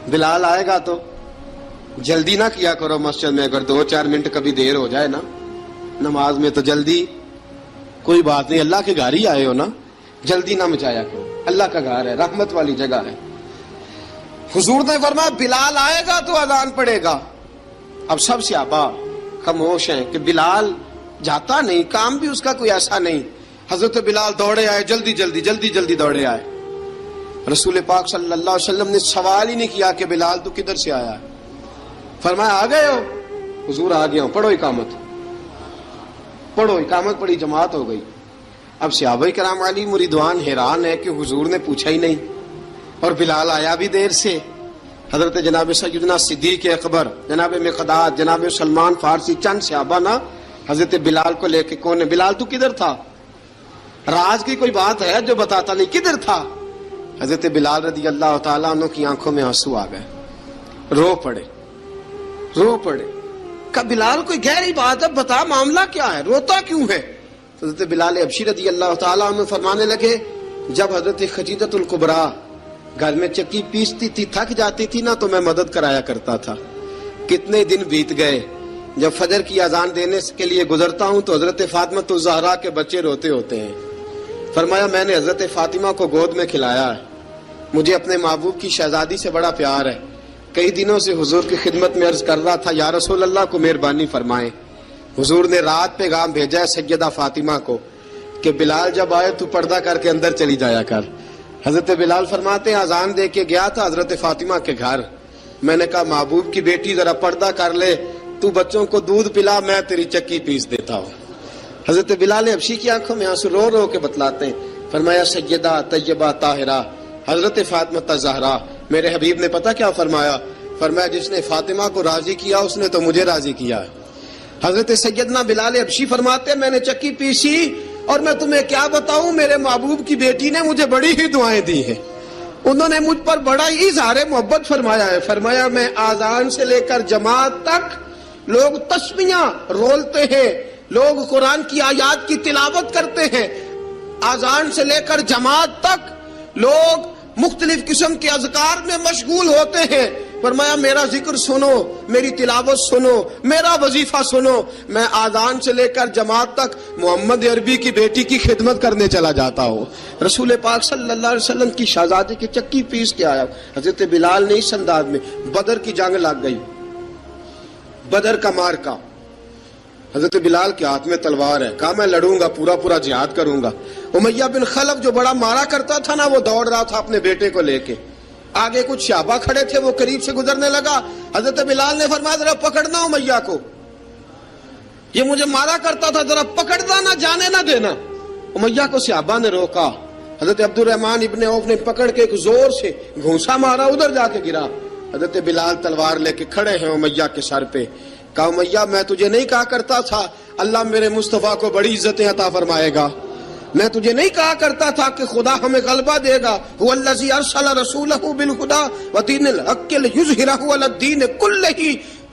بلال آئے گا تو جلدی نہ کیا کرو مسجد میں، اگر 2-4 منٹ کبھی دیر ہو جائے نا نماز میں تو جلدی کوئی بات نہیں، اللہ کے گھر ہی آئے ہو نا، جلدی نہ مچایا کرو، اللہ کا گھر ہے، رحمت والی جگہ ہے۔ حضور نے فرمایا بلال آئے گا تو اذان پڑھے گا۔ اب سب صحابہ خاموش ہیں کہ بلال جاتا نہیں، کام بھی اس کا کوئی ایسا نہیں۔ حضرت بلال دوڑے آئے، جلدی جلدی دوڑے آئے۔ رسول پاک صلی اللہ علیہ وسلم نے سوال ہی نہیں کیا کہ بلال تو کدھر سے آیا ہے، فرمایا آ گئے ہو؟ حضور آ گیا ہوں، پڑھو اقامت، پڑھو اقامت پڑھی، جماعت ہو گئی۔ اب صحابہ کرام علی مریدوان حیران ہے کہ حضور نے پوچھا ہی نہیں اور بلال آیا بھی دیر سے۔ حضرت جناب سیدنا صدیق اکبر، جناب مقداد، جناب سلمان فارسی، چند صحابہ نا حضرت بلال کو لے کے، کون ہے بلال تو کدھر تھا؟ راز کی کوئی بات ہے جو بتاتا نہیں، کدھر تھا؟ حضرت بلال رضی اللہ تعالیٰ عنہ کی آنکھوں میں آنسو آ گئے، رو پڑے۔ کہ بلال کوئی گہری بات ہے، بتا معاملہ کیا ہے، روتا کیوں ہے؟ حضرت بلال حبشی رضی اللہ تعالیٰ عنہ فرمانے لگے جب حضرت خدیجۃ الکبریٰ گھر میں چکی پیستی تھی، تھک جاتی تھی نا تو میں مدد کرایا کرتا تھا۔ کتنے دن بیت گئے، جب فجر کی اذان دینے کے لیے گزرتا ہوں تو حضرت فاطمہ الزہرا کے بچے روتے ہوتے ہیں۔ فرمایا میں نے حضرت فاطمہ کو گود میں کھلایا ہے، مجھے اپنے محبوب کی شہزادی سے بڑا پیار ہے۔ کئی دنوں سے حضور کی خدمت میں عرض کر رہا تھا یا رسول اللہ کو مہربانی فرمائیں۔ حضور نے رات پیغام بھیجا ہے سیدہ فاطمہ کو کہ بلال جب آئے تو پردہ کر کے اندر چلی جایا کر۔ حضرت بلال فرماتے ہیں اذان دے کے گیا تھا حضرت فاطمہ کے گھر، میں نے کہا محبوب کی بیٹی ذرا پردہ کر لے، تو بچوں کو دودھ پلا، میں تیری چکی پیس دیتا ہوں۔ حضرت بلال حبشی کی آنکھوں میں آنسو رو رو کے بتلاتے ہیں، فرمایا سیدہ طیبہ طاہرہ حضرت فاطمہ الزہرا، میرے حبیب نے پتہ کیا فرمایا؟ فرمایا جس نے فاطمہ کو راضی کیا اس نے تو مجھے راضی کیا۔ حضرت سیدنا بلال حبشی فرماتے ہیں میں نے چکی پیسی اور میں تمہیں کیا بتاؤں، میرے محبوب کی بیٹی نے مجھے بڑی ہی دعائیں دی ہیں، انہوں نے مجھ پر بڑا ہی اظہار محبت فرمایا ہے۔ فرمایا میں آذان سے لے کر جماعت تک لوگ تسبیحاں رولتے ہیں، لوگ قرآن کی آیات کی تلاوت کرتے ہیں، آذان سے لے کر جماعت تک لوگ مختلف قسم کے اذکار میں مشغول ہوتے ہیں۔ فرمایا میرا ذکر سنو، میری تلاوت سنو، میرا وظیفہ سنو، میں آذان سے لے کر جماعت تک محمد عربی کی بیٹی کی خدمت کرنے چلا جاتا ہوں۔ رسول پاک صلی اللہ علیہ وسلم کی شہزادی کی چکی پیس کے آیا۔ حضرت بلال نے اس انداز میں، بدر کی جنگ لگ گئی، بدر کا مارکا، حضرت بلال کے ہاتھ میں تلوار ہے، کہا میں لڑوں گا، پورا جہاد کروں گا۔ امیہ بن خلف جو بڑا مارا کرتا تھا نا وہ دوڑ رہا تھا اپنے بیٹے کو لے کے، آگے کچھ صحابہ کھڑے تھے، وہ قریب سے گزرنے لگا، حضرت بلال نے فرمایا ذرا پکڑنا امیہ کو، یہ مجھے مارا کرتا تھا، ذرا پکڑنا، نہ جانے نہ دینا۔ امیہ کو صحابہ نے روکا، حضرت عبد الرحمن ابن عوف نے پکڑ کے ایک زور سے گھونسا مارا، ادھر جا کے گرا۔ حضرت بلال تلوار لے کے کھڑے ہیں امیہ کے سر پہ، کہا امیہ میں تجھے نہیں کہا کرتا تھا اللہ میرے مصطفیٰ کو بڑی عزتیں عطا فرمائے گا، میں تجھے نہیں کہا کرتا تھا کہ خدا ہمیں غلبہ دے گا، هو الذی ارسل رسولہ بالہدی ودین الحق لیظہرہ علی الدین کلہ،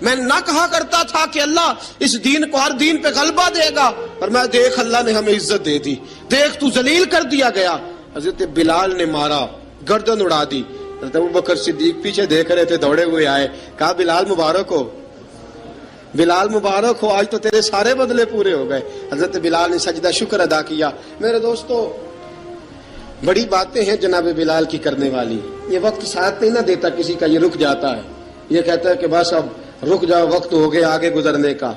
میں نہ کہا کرتا تھا کہ اللہ اس دین کو ہر دین پہ غلبہ دے گا، پر میں دیکھ اللہ نے ہمیں عزت دے دی، دیکھ تو ذلیل کر دیا گیا۔ حضرت بلال نے مارا، گردن اڑا دی۔ حضرت ابوبکر صدیق پیچھے دیکھ رہے تھے، دوڑے ہوئے آئے، کہا بلال مبارک ہو، بلال مبارک ہو، آج تو تیرے سارے بدلے پورے ہو گئے۔ حضرت بلال نے سجدہ شکر ادا کیا۔ میرے دوستو، بڑی باتیں ہیں جناب بلال کی کرنے والی، یہ وقت ساتھ نہیں نہ دیتا کسی کا، یہ رک جاتا ہے، یہ کہتا ہے کہ بس اب رک جاؤ، وقت ہو گیا آگے گزرنے کا۔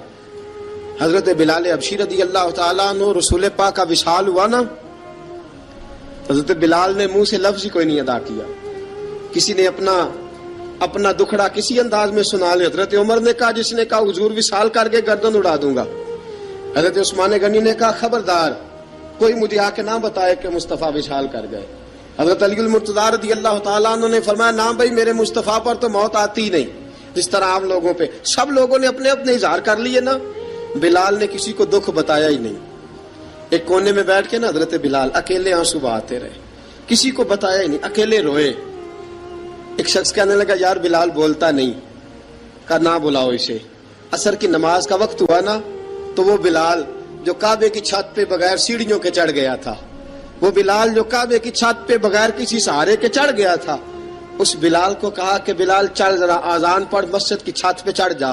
حضرت بلال حبشی رضی اللہ تعالیٰ عنہ، رسول پاک کا وصال ہوا نا، حضرت بلال نے منہ سے لفظ ہی کوئی نہیں ادا کیا، کسی نے اپنا دکھڑا کسی انداز میں سنا لیا۔ حضرت عمر نے کہا، جس نے کہا حضور وصال کر کے گردن اڑا دوں گا۔ حضرت عثمان غنی نے کہا خبردار کوئی مجھے آ کے نہ بتائے کہ مصطفیٰ وصال کر گئے۔ حضرت علی المرتضیٰ رضی اللہ تعالیٰ عنہ نے فرمایا، نہ بھائی میرے مصطفیٰ پر تو موت آتی ہی نہیں، جس طرح عام لوگوں پہ سب لوگوں نے اپنے اپنے اظہار کر لیے نا، بلال نے کسی کو دکھ بتایا ہی نہیں۔ ایک کونے میں بیٹھ کے نا حضرت بلال اکیلے آنسو بہاتے رہے، کسی کو بتایا ہی نہیں، اکیلے روئے۔ ایک شخص کہنے لگا یار بلال بولتا نہیں، کہا نہ بلاؤ اسے۔ عصر کی نماز کا وقت ہوا نا، تو وہ بلال جو کعبے کی چھت پہ بغیر سیڑھیوں کے چڑھ گیا تھا، وہ بلال جو کعبے کی چھت پہ بغیر کسی سہارے کے چڑھ گیا تھا، اس بلال کو کہا کہ بلال چل ذرا آذان پڑھ، مسجد کی چھت پہ چڑھ جا۔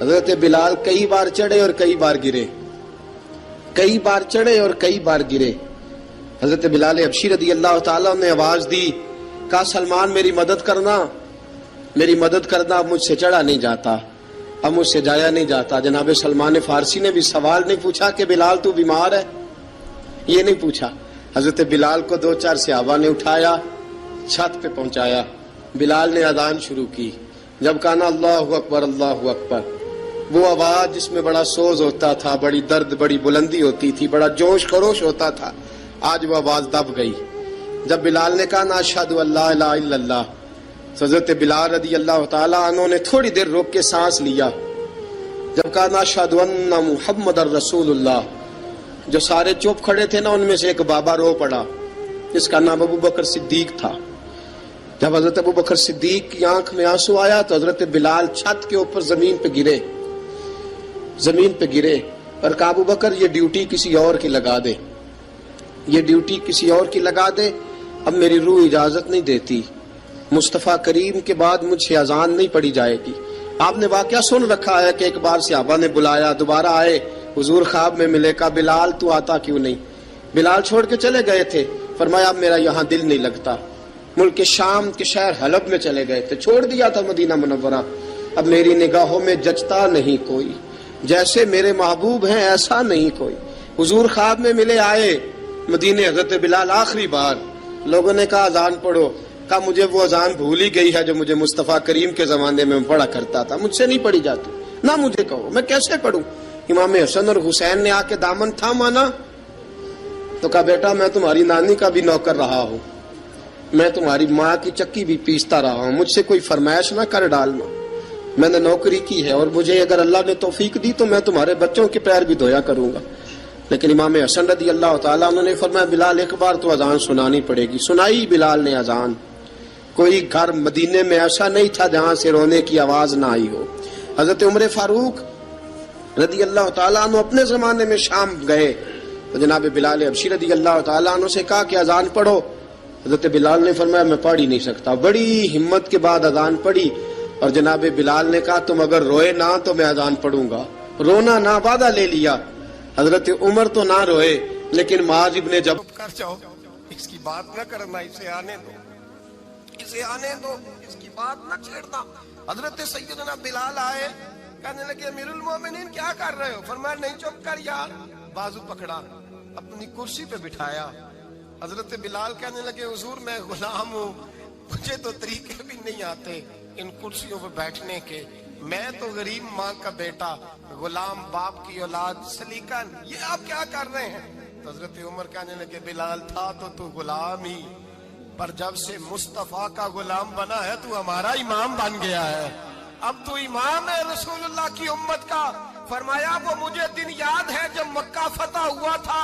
حضرت بلال کئی بار چڑھے اور کئی بار گرے، کئی بار چڑھے اور کئی بار گرے۔ حضرت بلال حبشی رضی اللہ تعالیٰ نے آواز دی، کہا سلمان میری مدد کرنا، میری مدد کرنا، اب مجھ سے چڑھا نہیں جاتا، اب مجھ سے جایا نہیں جاتا۔ جناب سلمان فارسی نے بھی سوال نہیں پوچھا کہ بلال تو بیمار ہے، یہ نہیں پوچھا۔ حضرت بلال کو دو چار صحابہ نے اٹھایا، چھت پہ پہنچایا، بلال نے اذان شروع کی۔ جب کہا نا اللہ اکبر اللہ اکبر، وہ آواز جس میں بڑا سوز ہوتا تھا، بڑی درد، بڑی بلندی ہوتی تھی، بڑا جوش خروش ہوتا تھا، آج وہ آواز دب گئی۔ جب بلال نے کہا نا اشہد ان لا الہ الا اللہ، حضرت بلال رضی اللہ تعالیٰ عنہ نے تھوڑی دیر روک کے سانس لیا۔ جب کہا نا اشہد ان محمد الرسول اللہ، جو سارے چپ کھڑے تھے نا، ان میں سے ایک بابا رو پڑا، جس کا نام ابو بکر صدیق تھا۔ جب حضرت ابو بکر صدیق کی آنکھ میں آنسو آیا تو حضرت بلال چھت کے اوپر زمین پہ گرے، زمین پہ گرے، اور کہا ابو بکر یہ ڈیوٹی کسی اور کی لگا دے، یہ ڈیوٹی کسی اور کی لگا دے، اب میری روح اجازت نہیں دیتی، مصطفیٰ کریم کے بعد مجھ سے اذان نہیں پڑھی جائے گی۔ آپ نے واقعہ سن رکھا ہے کہ ایک بار صحابہ نے بلایا، دوبارہ آئے، حضور خواب میں ملے، کہا بلال تو آتا کیوں نہیں؟ بلال چھوڑ کے چلے گئے تھے، فرمایا اب میرا یہاں دل نہیں لگتا۔ ملک شام کے شہر حلب میں چلے گئے تھے، چھوڑ دیا تھا مدینہ منورہ، اب میری نگاہوں میں جچتا نہیں کوئی، جیسے میرے محبوب ہیں ایسا نہیں کوئی۔ حضور خواب میں ملے، آئے مدینے، حضرت بلال آخری بار، لوگوں نے کہا اذان پڑھو، کہا مجھے وہ اذان بھول ہی گئی ہے جو مجھے مصطفیٰ کریم کے زمانے میں پڑھا کرتا تھا، مجھ سے نہیں پڑھی جاتی، نہ مجھے کہو، میں کیسے پڑھوں؟ امام حسن اور حسین نے آ کے دامن تھاما نا، تو کہا بیٹا میں تمہاری نانی کا بھی نوکر رہا ہوں، میں تمہاری ماں کی چکی بھی پیستا رہا ہوں، مجھ سے کوئی فرمائش نہ کر ڈالنا، میں نے نوکری کی ہے، اور مجھے اگر اللہ نے توفیق دی تو میں تمہارے بچوں کے پیر بھی دھویا کروں گا۔ لیکن امام حسن رضی اللہ تعالیٰ عنہ نے فرمایا بلال ایک بار تو اذان سنانی پڑے گی۔ سنائی بلال نے اذان۔ کوئی گھر مدینے میں ایسا نہیں تھا جہاں سے رونے کی آواز نہ آئی ہو۔ حضرت عمر فاروق رضی اللہ تعالیٰ عنہ اپنے زمانے میں شام گئے تو جناب بلال حبشی رضی اللہ تعالیٰ عنہ سے کہا کہ اذان پڑھو۔ حضرت بلال نے فرمایا میں پڑھ ہی نہیں سکتا، بڑی ہمت کے بعد اذان پڑھی، اور جناب بلال نے کہا تم اگر روئے نہ تو میں اذان پڑھوں گا، رونا نہ، وعدہ لے لیا۔ حضرت عمر تو نہ روئے، لیکن معاذ ابن جبل کر جاؤ، اس کی بات نہ کرنا، اسے آنے دو، اسے آنے دو، اس کی بات نہ چھیڑنا۔ حضرت سیدنا بلال آئے، کہنے لگے امیر المومنین کیا کر رہے ہو؟ فرمایا نہیں چپ کر یار، بازو پکڑا، اپنی کرسی پہ بٹھایا۔ حضرت بلال کہنے لگے حضور میں غلام ہوں، مجھے تو طریقے بھی نہیں آتے ان کرسیوں پہ بیٹھنے کے، میں تو غریب ماں کا بیٹا، غلام باپ کی اولاد، سلیقہ، یہ آپ کیا کر رہے ہیں؟ تو حضرت عمر کہنے لگے بلال تھا تو غلام ہی، پر جب سے مصطفیٰ کا غلام بنا ہے تو ہمارا امام بن گیا ہے، اب تو امام ہے رسول اللہ کی امت کا۔ فرمایا وہ مجھے دن یاد ہے جب مکہ فتح ہوا تھا،